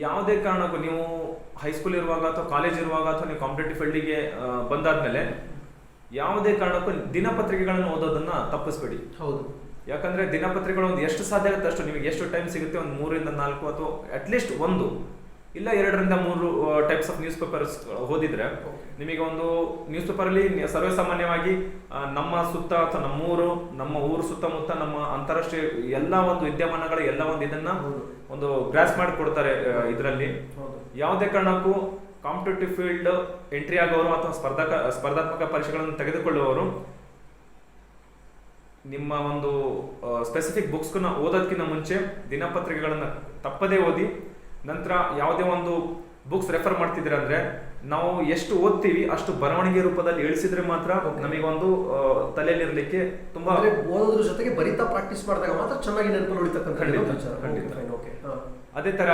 Speaker 2: ಯಾವುದೇ ಕಾರಣಕ್ಕೂ ನೀವು ಹೈಸ್ಕೂಲ್ ಇರುವಾಗ ಅಥವಾ ಕಾಲೇಜ್ ಇರುವಾಗ ಅಥವಾ ನೀವು ಕಾಂಪಿಟೇಟಿವ್ ಫೀಲ್ಡಿಗೆ ಬಂದಾದ್ಮೇಲೆ ಯಾವುದೇ ಕಾರಣಕ್ಕೂ ದಿನಪತ್ರಿಕೆಗಳನ್ನು ಓದೋದನ್ನ ತಪ್ಪಿಸ್ಬೇಡಿ.
Speaker 1: ಹೌದು.
Speaker 2: ಯಾಕಂದ್ರೆ ದಿನಪತ್ರಿಕೆಗಳು ಒಂದು ಎಷ್ಟು ಸಾಧ್ಯ ಆಗುತ್ತೆ ಅಷ್ಟು, ನಿಮಗೆ ಎಷ್ಟು ಟೈಮ್ ಸಿಗುತ್ತೆ, ಒಂದು 3ರಿಂದ 4 ಅಥವಾ ಅಟ್ಲೀಸ್ಟ್ 1 ಇಲ್ಲ 2ರಿಂದ 3 ಟೈಪ್ಸ್ ಆಫ್ ನ್ಯೂಸ್ ಪೇಪರ್ಸ್ ಓದಿದ್ರೆ ನಿಮಗೆ ಒಂದು ನ್ಯೂಸ್ ಪೇಪರ್ ಅಲ್ಲಿ ಸರ್ವೇಸಾಮಾನ್ಯವಾಗಿ ನಮ್ಮ ಸುತ್ತ ಅಥವಾ ನಮ್ಮ ಊರು ಸುತ್ತಮುತ್ತ ನಮ್ಮ ಅಂತಾರಾಷ್ಟ್ರೀಯ ಎಲ್ಲ ಒಂದು ವಿದ್ಯಮಾನಗಳ ಎಲ್ಲ ಒಂದು ಇದನ್ನ ಒಂದು ಗ್ರಾಸ್ ಮಾಡಿ ಕೊಡ್ತಾರೆ. ಇದರಲ್ಲಿ ಯಾವುದೇ ಕಾರಣಕ್ಕೂ ಕಾಂಪಿಟೇಟಿವ್ ಫೀಲ್ಡ್ ಎಂಟ್ರಿ ಆಗೋರು ಅಥವಾ ಸ್ಪರ್ಧಾತ್ಮಕ ಪರೀಕ್ಷೆಗಳನ್ನು ತೆಗೆದುಕೊಳ್ಳುವವರು ನಿಮ್ಮ ಒಂದು ಸ್ಪೆಸಿಫಿಕ್ ಬುಕ್ಸ್ನ ಓದೋದಕ್ಕಿಂತ ಮುಂಚೆ ದಿನಪತ್ರಿಕೆಗಳನ್ನ ತಪ್ಪದೇ ಓದಿ, ನಂತರ ಯಾವುದೇ ಒಂದು ಬುಕ್ಸ್ ರೆಫರ್ ಮಾಡ್ತಿದ್ರೆ ಅಂದ್ರೆ ನಾವು ಎಷ್ಟು ಓದ್ತೀವಿ ಅಷ್ಟು ಬರವಣಿಗೆ ರೂಪದಲ್ಲಿ ಇಳಿಸಿದ್ರೆ ಮಾತ್ರ ನಮಗೊಂದು ತಲೆಯಲ್ಲಿರ್ಲಿಕ್ಕೆ ತುಂಬಾ
Speaker 1: ಓದೋದ್ರ ಜೊತೆಗೆ ಬರಿತಾ ಪ್ರಾಕ್ಟೀಸ್ ಮಾಡಿದಾಗ ಮಾತ್ರ ಚೆನ್ನಾಗಿ ನೆನಪಲ್ಲಿ ಉಳಿತಕ್ಕಂಥ.
Speaker 2: ಅದೇ ತರ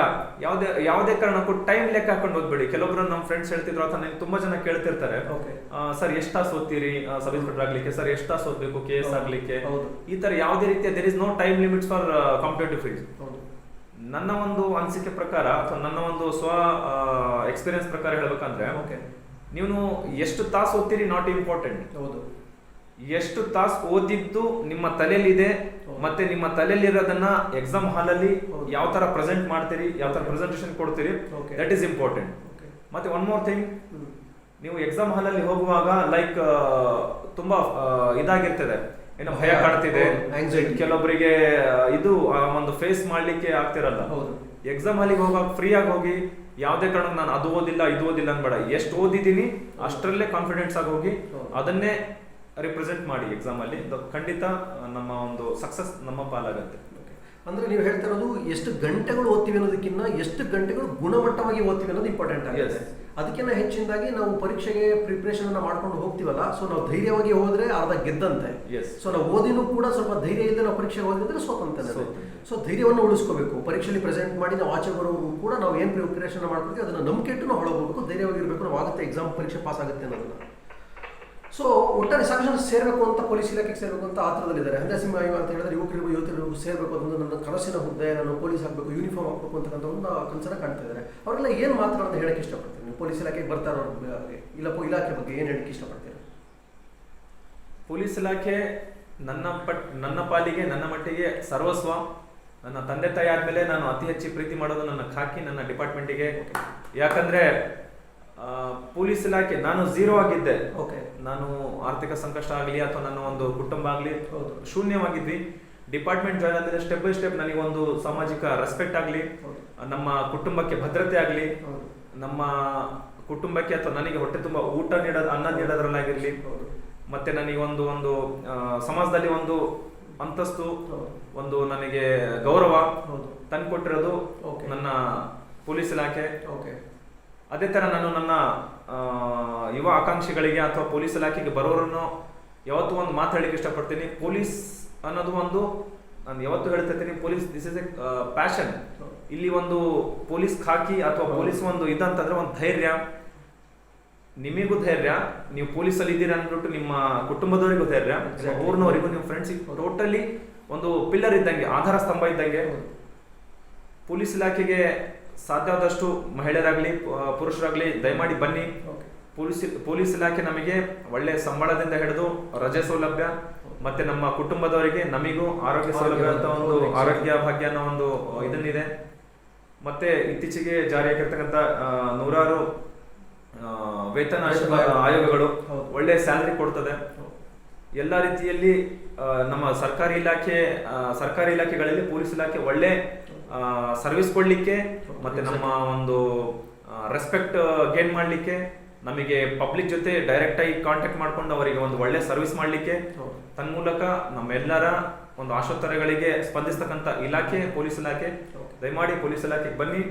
Speaker 2: ಯಾವುದೇ ಕಾರಣಕ್ಕೂ ಟೈಮ್ ಲೆಕ್ಕ ಹಾಕೊಂಡು ಓದ್ಬೇಡಿ. ಕೆಲವೊಬ್ರು ನಮ್ಮ ಫ್ರೆಂಡ್ಸ್ ಹೇಳ್ತಿದ್ರು ಅಥವಾ ನನಗೆ ತುಂಬಾ ಜನ ಕೇಳ್ತಿರ್ತಾರೆ, ಸರ್ ಎಷ್ಟು ತಾಸು ಓದ್ತೀರಿ ಸಬ್ ಇನ್ಸ್ಪೆಕ್ಟರ್ ಆಗ್ಲಿಕ್ಕೆ, ಸರ್ ಎಷ್ಟು ತಾಸು ಓದ್ಬೇಕು KS ಆಗ್ಲಿಕ್ಕೆ, ಈ ತರ ಯಾವುದೇ ರೀತಿಯ there is no time limits for competitive field. ನನ್ನ ಒಂದು ಅನಿಸಿಕೆ ಪ್ರಕಾರ ಅಥವಾ ನನ್ನ ಒಂದು ಎಕ್ಸ್ಪೀರಿಯನ್ಸ್ ಪ್ರಕಾರ ಹೇಳ್ಬೇಕಂದ್ರೆ, ನೀವು ಎಷ್ಟು ತಾಸು ಓದ್ತೀರಿ ನಾಟ್ ಇಂಪಾರ್ಟೆಂಟ್.
Speaker 1: ಹೌದು.
Speaker 2: ಎಷ್ಟು ತಾಸು ಓದಿದ್ದು ನಿಮ್ಮ ತಲೆಯಲ್ಲಿದೆ ಮತ್ತೆ ನಿಮ್ಮ ತಲೆಯಲ್ಲಿರೋದನ್ನ ಎಕ್ಸಾಮ್ ಹಾಲಲ್ಲಿ ಯಾವ ತರ ಪ್ರೆಸೆಂಟ್ ಮಾಡ್ತೀರಿ, ಯಾವ ತರ ಪ್ರೆಸೆಂಟೇಷನ್ ಕೊಡ್ತೀರಿ, ದಟ್ ಈಸ್ ಇಂಪಾರ್ಟೆಂಟ್. ಮತ್ತೆ ಒನ್ ಮೋರ್ ಥಿಂಗ್, ನೀವು ಎಕ್ಸಾಮ್ ಹಾಲಲ್ಲಿ ಹೋಗುವಾಗ ಲೈಕ್ ತುಂಬಾ ಇದಾಗಿರ್ತದೆ, ಏನೋ ಭಯ ಕಾಡ್ತಿದೆ, ಕೆಲವೊಬ್ಬರಿಗೆ ಇದು ಒಂದು ಫೇಸ್ ಮಾಡ್ಲಿಕ್ಕೆ ಆಗ್ತಿರಲ್ಲ. ಎಕ್ಸಾಮ್ ಹಾಲಿಗೆ ಹೋಗುವಾಗ ಫ್ರೀ ಆಗಿ ಹೋಗಿ, ಯಾವುದೇ ಕಾರಣಕ್ಕೆ ನಾನು ಅದು ಓದಿಲ್ಲ ಇದು ಓದಿಲ್ಲ ಅನ್ಬೇಡ. ಎಷ್ಟು ಓದಿದ್ದೀನಿ ಅಷ್ಟರಲ್ಲೇ ಕಾನ್ಫಿಡೆನ್ಸ್ ಆಗಿ ಹೋಗಿ ಅದನ್ನೇ ರಿಪ್ರೆಸೆಂಟ್ ಮಾಡಿ ಎಕ್ಸಾಮ್ ಅಲ್ಲಿ. ಖಂಡಿತ ನಮ್ಮ ಒಂದು ಸಕ್ಸಸ್ ನಮ್ಮ ಪಾಲಾಗತ್ತೆ.
Speaker 1: ಅಂದ್ರೆ ನೀವು ಹೇಳ್ತಾ ಇರೋದು ಎಷ್ಟು ಗಂಟೆಗಳು ಓದ್ತೀವಿ ಅನ್ನೋದಕ್ಕಿಂತ ಎಷ್ಟು ಗಂಟೆಗಳು ಗುಣಮಟ್ಟವಾಗಿ ಓದ್ತೀವಿ ಅನ್ನೋದು ಇಂಪಾರ್ಟೆಂಟ್ ಆಗಿದೆ. ಅದಕ್ಕಿಂತ ಹೆಚ್ಚಿನದಾಗಿ ನಾವು ಪರೀಕ್ಷೆಗೆ ಪ್ರಿಪ್ರೇಷನ್ ಅನ್ನ ಮಾಡ್ಕೊಂಡು ಹೋಗ್ತೀವಲ್ಲ, ಸೊ ನಾವು ಧೈರ್ಯವಾಗಿ ಹೋದ್ರೆ ಅರ್ಧ ಗೆದ್ದಂತೆ. ಸೊ ನಾವು ಓದಿನೂ ಕೂಡ ಸ್ವಲ್ಪ ಧೈರ್ಯ ಇಲ್ಲದೆ ನಾವು ಪರೀಕ್ಷೆಗೆ ಹೋಗಿದ್ರೆ ಸೋತಂತೆ. ಸೊ ಧೈರ್ಯವನ್ನು ಉಳಿಸ್ಕೋಬೇಕು. ಪರೀಕ್ಷೆಯಲ್ಲಿ ಪ್ರೆಸೆಂಟ್ ಮಾಡಿ ನಾವು ಆಚೆ ಬರೋರು ಕೂಡ ನಾವು ಏನು ಪ್ರಿಪ್ರೇಷನ್ ಮಾಡ್ಕೊಳ್ತೀವಿ ಅದನ್ನ ನಂಬಿಕೆ ಇಟ್ಟು ನಾವು ಹೊಳಗೋಗ್ಬೇಕು, ಧೈರ್ಯವಾಗಿರ್ಬೇಕು. ನಾವು ಆಗುತ್ತೆ ಎಕ್ಸಾಮ್ ಪರೀಕ್ಷೆ ಪಾಸ್ ಆಗುತ್ತೆ ಅನ್ನೋದನ್ನ. ಸೊ ಒಟ್ಟಾರೆ ಸಾಕಷ್ಟು ಜನ ಸೇರಬೇಕು ಅಂತ ಪೊಲೀಸ್ ಇಲಾಖೆಗೆ ಸೇರಬೇಕು ಅಂತ ಆತರದಲ್ಲಿದ್ದಾರೆ. ಹಂದೆ ಸಿಂಹ ಅಂತ ಹೇಳಿದ್ರೆ ಯುವಕರಿಗೂ ಸೇರಬೇಕು ಅದೊಂದು ನನ್ನ ಕನಸಿನ ಹುದ್ದೆ, ನಾನು ಪೊಲೀಸ್ ಆಗಬೇಕು, ಯೂನಿಫಾರ್ಮ್ ಹಾಕಬೇಕು ಅಂತಕ್ಕಂಥ ಒಂದು ಕನಸನ್ನ ಕಾಣ್ತಾ ಇದ್ದಾರೆ. ಅವರೆಲ್ಲ ಏನು ಮಾತುಗಳನ್ನು ಹೇಳಕ್ಕೆ ಇಷ್ಟಪಡ್ತೀನಿ? ನೀವು ಪೊಲೀಸ್ ಇಲಾಖೆಗೆ ಬರ್ತಾರೋ ಇಲ್ಲ ಇಲಾಖೆ ಬಗ್ಗೆ ಏನು ಹೇಳಕ್ಕೆ ಇಷ್ಟಪಡ್ತೀರಾ?
Speaker 2: ಪೊಲೀಸ್ ಇಲಾಖೆ ನನ್ನ ಪಾಲಿಗೆ ನನ್ನ ಮಟ್ಟಿಗೆ ಸರ್ವಸ್ವ. ನನ್ನ ತಂದೆ ತಾಯಿ ಆದಮೇಲೆ ನಾನು ಅತಿ ಹೆಚ್ಚು ಪ್ರೀತಿ ಮಾಡೋದು ನನ್ನ ಖಾಕಿ, ನನ್ನ ಡಿಪಾರ್ಟ್ಮೆಂಟಿಗೆ. ಯಾಕಂದ್ರೆ ಪೊಲೀಸ್ ಇಲಾಖೆ ನಾನು ಝೀರೋ ಆಗಿದ್ದೆ. ನಾನು ಆರ್ಥಿಕ ಸಂಕಷ್ಟ ಆಗಲಿ ಅಥವಾ ನನ್ನ ಒಂದು ಕುಟುಂಬ ಆಗಲಿ ಶೂನ್ಯವಾಗಿದ್ವಿ. ಡಿಪಾರ್ಟ್ಮೆಂಟ್ ಜಾಯ್ನ್ ಆದ್ರೆ ಸ್ಟೆಪ್ ಬೈ ಸ್ಟೆಪ್ ನನಗೆ ಒಂದು ಸಾಮಾಜಿಕ ರೆಸ್ಪೆಕ್ಟ್ ಆಗಲಿ, ನಮ್ಮ ಕುಟುಂಬಕ್ಕೆ ಭದ್ರತೆ ಆಗಲಿ, ನಮ್ಮ ಕುಟುಂಬಕ್ಕೆ ಅಥವಾ ನನಗೆ ಹೊಟ್ಟೆ ತುಂಬ ಊಟ ನೀಡೋದು, ಅನ್ನ ನೀಡೋದ್ರಲ್ಲಾಗಿರ್ಲಿ, ಮತ್ತೆ ನನಗೆ ಒಂದು ಸಮಾಜದಲ್ಲಿ ಒಂದು ಅಂತಸ್ತು, ಒಂದು ನನಗೆ ಗೌರವ ತಂದುಕೊಟ್ಟಿರೋದು ನನ್ನ ಪೊಲೀಸ್ ಇಲಾಖೆ. ಅದೇ ತರ ನಾನು ನನ್ನ ಯುವ ಆಕಾಂಕ್ಷಿಗಳಿಗೆ ಅಥವಾ ಪೊಲೀಸ್ ಇಲಾಖೆಗೆ ಬರೋರನ್ನು ಯಾವತ್ತೂ ಒಂದು ಮಾತು ಹೇಳಲಿಕ್ಕೆ ಇಷ್ಟಪಡ್ತೀನಿ. ಪೊಲೀಸ್ ಅನ್ನೋದು ನಾನು ಯಾವತ್ತೂ ಹೇಳ್ತಿರ್ತೀನಿ, police this is a passion. ಇಲ್ಲಿ ಒಂದು ಪೊಲೀಸ್ ಖಾಕಿ ಅಥವಾ ಪೊಲೀಸ್ ಒಂದು ಇದಂತಂದ್ರೆ ಒಂದು ಧೈರ್ಯ, ನಿಮಗೂ ಧೈರ್ಯ, ನೀವು ಪೊಲೀಸಲ್ಲಿ ಇದ್ದೀರಾ ಅಂದ್ಬಿಟ್ಟು ನಿಮ್ಮ ಕುಟುಂಬದವರಿಗೂ ಧೈರ್ಯ, ಊರಿನವರಿಗೂ, ನಿಮ್ಮ ಫ್ರೆಂಡ್ಸಿಗೆ ಟೋಟಲಿ ಒಂದು ಪಿಲ್ಲರ್ ಇದ್ದಂಗೆ, ಆಧಾರ ಸ್ತಂಭ ಇದ್ದಂಗೆ. ಪೊಲೀಸ್ ಇಲಾಖೆಗೆ ಸಾಧ್ಯವಾದಷ್ಟು ಮಹಿಳೆಯರಾಗ್ಲಿ ಪುರುಷರಾಗ್ಲಿ ದಯಮಾಡಿ ಬನ್ನಿ. ಪೊಲೀಸ್ ಇಲಾಖೆ ನಮಗೆ ಒಳ್ಳೆ ಸಂಬಳದಿಂದ ಹಿಡಿದು ರಜೆ ಸೌಲಭ್ಯ, ಮತ್ತೆ ನಮ್ಮ ಕುಟುಂಬದವರಿಗೆ ನಮಿಗೂ ಆರೋಗ್ಯ ಸೌಲಭ್ಯ ಅಂತ ಒಂದು ಆರೋಗ್ಯ ಭಾಗ್ಯ ಅನ್ನೋ ಒಂದು ಇದನ್ನಿದೆ. ಮತ್ತೆ ಇತ್ತೀಚೆಗೆ ಜಾರಿಯಾಗಿರ್ತಕ್ಕಂಥ ನೂರಾರು ವೇತನ ಆಯೋಗಗಳು ಒಳ್ಳೆ ಸ್ಯಾಲರಿ ಕೊಡ್ತದೆ. ಎಲ್ಲ ರೀತಿಯಲ್ಲಿ ನಮ್ಮ ಸರ್ಕಾರಿ ಇಲಾಖೆಗಳಲ್ಲಿ ಪೊಲೀಸ್ ಇಲಾಖೆ ಒಳ್ಳೆ ಸರ್ವಿಸ್ ಕೊಡ್ಲಿಕ್ಕೆ, ಮತ್ತೆ ನಮ್ಮ ಒಂದು ರೆಸ್ಪೆಕ್ಟ್ ಗೇನ್ ಮಾಡಲಿಕ್ಕೆ, ನಮಗೆ ಪಬ್ಲಿಕ್ ಜೊತೆ ಡೈರೆಕ್ಟ್ ಆಗಿ ಕಾಂಟ್ಯಾಕ್ಟ್ ಮಾಡ್ಕೊಂಡು ಅವರಿಗೆ ಒಂದು ಒಳ್ಳೆ ಸರ್ವಿಸ್ ಮಾಡಲಿಕ್ಕೆ, ತನ್ಮೂಲಕ ನಮ್ಮೆಲ್ಲರ ಒಂದು ಆಶೋತ್ತರಗಳಿಗೆ ಸ್ಪಂದಿಸ್ತಕ್ಕಂಥ ಇಲಾಖೆ ಪೊಲೀಸ್ ಇಲಾಖೆ. ದಯಮಾಡಿ ಪೊಲೀಸ್ ಇಲಾಖೆಗೆ ಬನ್ನಿ.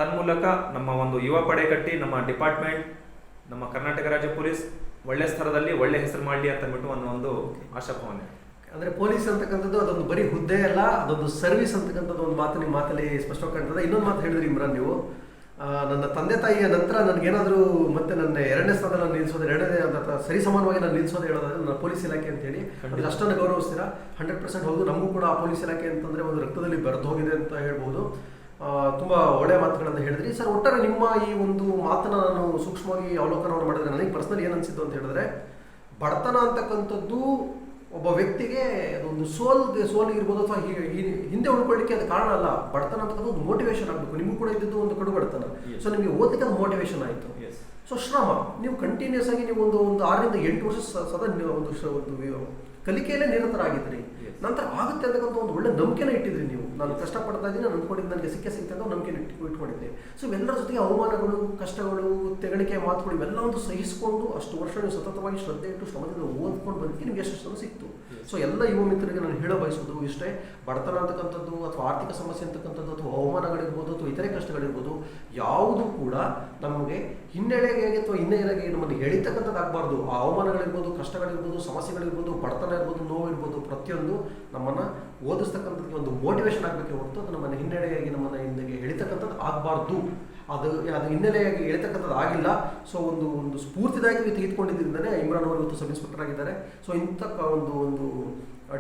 Speaker 2: ತನ್ಮೂಲಕ ನಮ್ಮ ಒಂದು ಯುವ ಪಡೆ ಕಟ್ಟಿ ನಮ್ಮ ಡಿಪಾರ್ಟ್ಮೆಂಟ್, ನಮ್ಮ ಕರ್ನಾಟಕ ರಾಜ್ಯ ಪೊಲೀಸ್ ಒಳ್ಳೆ ಸ್ಥಳದಲ್ಲಿ ಒಳ್ಳೆ ಹೆಸರು ಮಾಡಲಿ ಅಂತ ಅಂದ್ಬಿಟ್ಟು ಒಂದು ಆಶಾಭಾವನೆ.
Speaker 1: ಅಂದರೆ ಪೊಲೀಸ್ ಅಂತಕ್ಕಂಥದ್ದು ಅದೊಂದು ಬರೀ ಹುದ್ದೆ ಅಲ್ಲ, ಅದೊಂದು ಸರ್ವಿಸ್ ಅಂತಕ್ಕಂಥದ್ದು ಒಂದು ಮಾತು ನಿಮ್ಮ ಮಾತಲ್ಲಿ ಸ್ಪಷ್ಟವಾಗಿ ಕಾಣ್ತದೆ. ಇನ್ನೊಂದು ಮಾತು ಹೇಳಿದ್ರಿ ಇಮ್ರಾನ್ ನೀವು, ನನ್ನ ತಂದೆ ತಾಯಿಯ ನಂತರ ನನಗೇನಾದರೂ ಮತ್ತೆ ನನ್ನ ಎರಡನೇ ಸ್ಥಾನದಲ್ಲಿ ನಾನು ನಿಲ್ಲಿಸೋದು, ಎರಡನೇ ಅಥವಾ ಸರಿ ಸಮಾನವಾಗಿ ನಾನು ನಿಲ್ಲಿಸೋದು ಹೇಳೋದಾದ್ರೆ ನನ್ನ ಪೊಲೀಸ್ ಇಲಾಖೆ ಅಂತೇಳಿ ಅದಕ್ಕೆ ಅಷ್ಟನ್ನು ಗೌರವಿಸ್ತೀರಾ. 100% ಹೌದು. ನಮಗೂ ಕೂಡ ಆ ಪೊಲೀಸ್ ಇಲಾಖೆ ಅಂತಂದರೆ ಒಂದು ರಕ್ತದಲ್ಲಿ ಬೆರೆದು ಹೋಗಿದೆ ಅಂತ ಹೇಳ್ಬೋದು. ತುಂಬ ಒಳ್ಳೆಯ ಮಾತುಗಳನ್ನು ಹೇಳಿದ್ರಿ ಸರ್. ಒಟ್ಟಾರೆ ನಿಮ್ಮ ಈ ಒಂದು ಮಾತನ್ನು ನಾನು ಸೂಕ್ಷ್ಮವಾಗಿ ಅವಲೋಕನವನ್ನು ಮಾಡಿದ್ರೆ ನನಗೆ ಪರ್ಸನಲಿ ಏನು ಅನಿಸಿದ್ದು ಅಂತ ಹೇಳಿದ್ರೆ, ಬಡತನ ಅಂತಕ್ಕಂಥದ್ದು ಒಬ್ಬ ವ್ಯಕ್ತಿಗೆ ಅದೊಂದು ಸೋಲಿಗಿರ್ಬೋದು ಅಥವಾ ಹಿಂದೆ ಉಳ್ಕೊಳ್ಳಿಕ್ಕೆ ಅದು ಕಾರಣ ಅಲ್ಲ. ಬಡತನ ಅಂತಕ್ಕಂಥ ಒಂದು ಮೋಟಿವೇಶನ್ ಆಗಬೇಕು. ನಿಮಗೂ ಕೂಡ ಇದ್ದಿದ್ದು ಒಂದು ಕಡು ಬಡತನ. ಸೊ ನಿಮಗೆ ಓದಲಿಕ್ಕೆ ಅದು ಮೋಟಿವೇಶನ್ ಆಯಿತು. ಸೊ ಶ್ರಮ, ನೀವು ಕಂಟಿನ್ಯೂಸ್ ಆಗಿ ನೀವು ಒಂದು 6 ರಿಂದ 8 ವರ್ಷ ಸದಾ ಒಂದು ಕಲಿಕೆಯಲ್ಲೇ ನಿರತರಾಗಿದ್ರಿ. ನಂತರ ಆಗುತ್ತೆ ಅಂತಕ್ಕಂಥ ಒಂದು ಒಳ್ಳೆ ನಂಬಿಕೆನ ಇಟ್ಟಿದ್ರಿ ನೀವು. ನಾನು ಕಷ್ಟಪಡ್ತಾ ಇದ್ದೀನಿ, ನಾನು ಅನ್ಕೊಂಡಿದ್ದು ನನಗೆ ಸಿಗುತ್ತೆ ಅಂತ ನಂಬಿಕೆ ಇಟ್ಕೊಂಡಿದ್ದೆ. ಸೊ ಇವೆಲ್ಲರ ಜೊತೆಗೆ ಅವಮಾನಗಳು, ಕಷ್ಟಗಳು, ತೆಗಳಿಕೆ ಮಾತುಗಳು ಇವೆಲ್ಲ ಒಂದು ಸಹಿಸಿಕೊಂಡು ಅಷ್ಟು ವರ್ಷ ನೀವು ಸತತವಾಗಿ ಶ್ರದ್ಧೆ ಇಟ್ಟು ಶ್ರಮದಿಂದ ಓದ್ಕೊಂಡು ಬಂದಕ್ಕೆ ನಿಮ್ಗೆ ಯಶಸ್ಸನ್ನು ಸಿಕ್ತು. ಸೊ ಎಲ್ಲ ಯುವ ಮಿತ್ರರಿಗೆ ನಾನು ಹೇಳೋ ಬಯಸೋದು ಇಷ್ಟೇ, ಬಡತನ ಅಂತಕ್ಕಂಥದ್ದು ಅಥವಾ ಆರ್ಥಿಕ ಸಮಸ್ಯೆ ಅಂತಕ್ಕಂಥದ್ದು ಅಥವಾ ಅವಮಾನಗಳಿರ್ಬೋದು ಅಥವಾ ಇತರೆ ಕಷ್ಟಗಳಿರ್ಬೋದು ಯಾವುದು ಕೂಡ ನಮಗೆ ಹಿನ್ನೆಲೆಗೆ ಅಥವಾ ಹಿನ್ನೆಲೆಗೆ ನಮ್ಮನ್ನು ಎಳಿತಕ್ಕಂಥದ್ದು ಆಗಬಾರ್ದು. ಆ ಅವಮಾನಗಳಿರ್ಬೋದು, ಕಷ್ಟಗಳಿರ್ಬೋದು, ಸಮಸ್ಯೆಗಳಿರ್ಬೋದು, ಬಡತನ ಇರ್ಬೋದು, ನೋವು ಇರ್ಬೋದು, ಪ್ರತಿಯೊಂದು ನಮ್ಮನ್ನು ಓದಿಸ್ತಕ್ಕಂಥದ್ದು ಒಂದು ಮೋಟಿವೇಶನ್ ಆಗಬೇಕೆ ಹೊರತು ಅದು ನಮ್ಮನ್ನು ಹಿನ್ನಡೆಯಾಗಿ ನಮ್ಮನ್ನು ಹಿಂದೆಗೆ ಎಳಿತಕ್ಕಂಥದ್ದು ಆಗಬಾರ್ದು. ಅದು ಹಿನ್ನೆಲೆಯಾಗಿ ಎಳಿತಕ್ಕಂಥದ್ದು ಆಗಿಲ್ಲ. ಸೊ ಒಂದು ಸ್ಫೂರ್ತಿದಾಯಕವಾಗಿ ತೆಗೆದುಕೊಂಡಿದ್ದರಿಂದಲೇ ಇಮ್ರಾನ್ ಅವರು ಇವತ್ತು ಸಬ್ ಇನ್ಸ್ಪೆಕ್ಟರ್ ಆಗಿದ್ದಾರೆ. ಸೊ ಇಂಥ ಒಂದು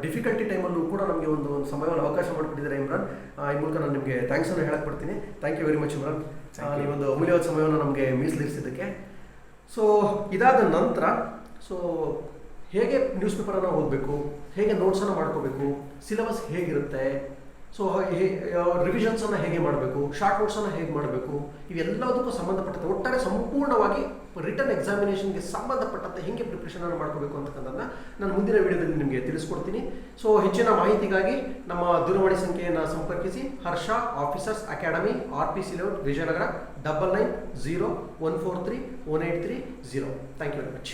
Speaker 1: ಡಿಫಿಕಲ್ಟಿ ಟೈಮಲ್ಲೂ ಕೂಡ ನಮಗೆ ಒಂದು ಸಮಯವನ್ನು ಅವಕಾಶ ಮಾಡಿಕೊಟ್ಟಿದ್ದಾರೆ ಇಮ್ರಾನ್. ಈ ಮೂಲಕ ನಾನು ನಿಮಗೆ ಥ್ಯಾಂಕ್ಸನ್ನು ಹೇಳಕ್ಕೆ ಪಡ್ತೀನಿ. Thank you very much Imran, ನೀವೊಂದು ಅಮೂಲ್ಯವಾದ ಸಮಯವನ್ನು ನಮಗೆ ಮೀಸಲಿರಿಸಿದ್ದಕ್ಕೆ. ಸೊ ಇದಾದ ನಂತರ ಹೇಗೆ ನ್ಯೂಸ್ ಪೇಪರನ್ನು ಓದಬೇಕು, ಹೇಗೆ ನೋಟ್ಸನ್ನು ಮಾಡ್ಕೋಬೇಕು, ಸಿಲೆಬಸ್ ಹೇಗಿರುತ್ತೆ, ಸೊ ರಿವಿಷನ್ಸನ್ನು ಹೇಗೆ ಮಾಡಬೇಕು, ಶಾರ್ಟ್ ನೋಟ್ಸನ್ನು ಹೇಗೆ ಮಾಡಬೇಕು, ಇವೆಲ್ಲದಕ್ಕೂ ಸಂಬಂಧಪಟ್ಟಂತೆ ಒಟ್ಟಾರೆ ಸಂಪೂರ್ಣವಾಗಿ ರಿಟರ್ನ್ ಎಕ್ಸಾಮಿನೇಷನ್ಗೆ ಸಂಬಂಧಪಟ್ಟಂತೆ ಹೇಗೆ ಪ್ರಿಪ್ರೇಷನನ್ನು ಮಾಡ್ಕೋಬೇಕು ಅಂತಕ್ಕಂಥದ್ದನ್ನು ನಾನು ಮುಂದಿನ ವಿಡಿಯೋದಲ್ಲಿ ನಿಮಗೆ ತಿಳಿಸ್ಕೊಡ್ತೀನಿ. ಸೊ ಹೆಚ್ಚಿನ ಮಾಹಿತಿಗಾಗಿ ನಮ್ಮ ದೂರವಾಣಿ ಸಂಖ್ಯೆಯನ್ನು ಸಂಪರ್ಕಿಸಿ. Harsha officers academy, RPC layout, Vijayanagar, 9901431830. Thank you very much.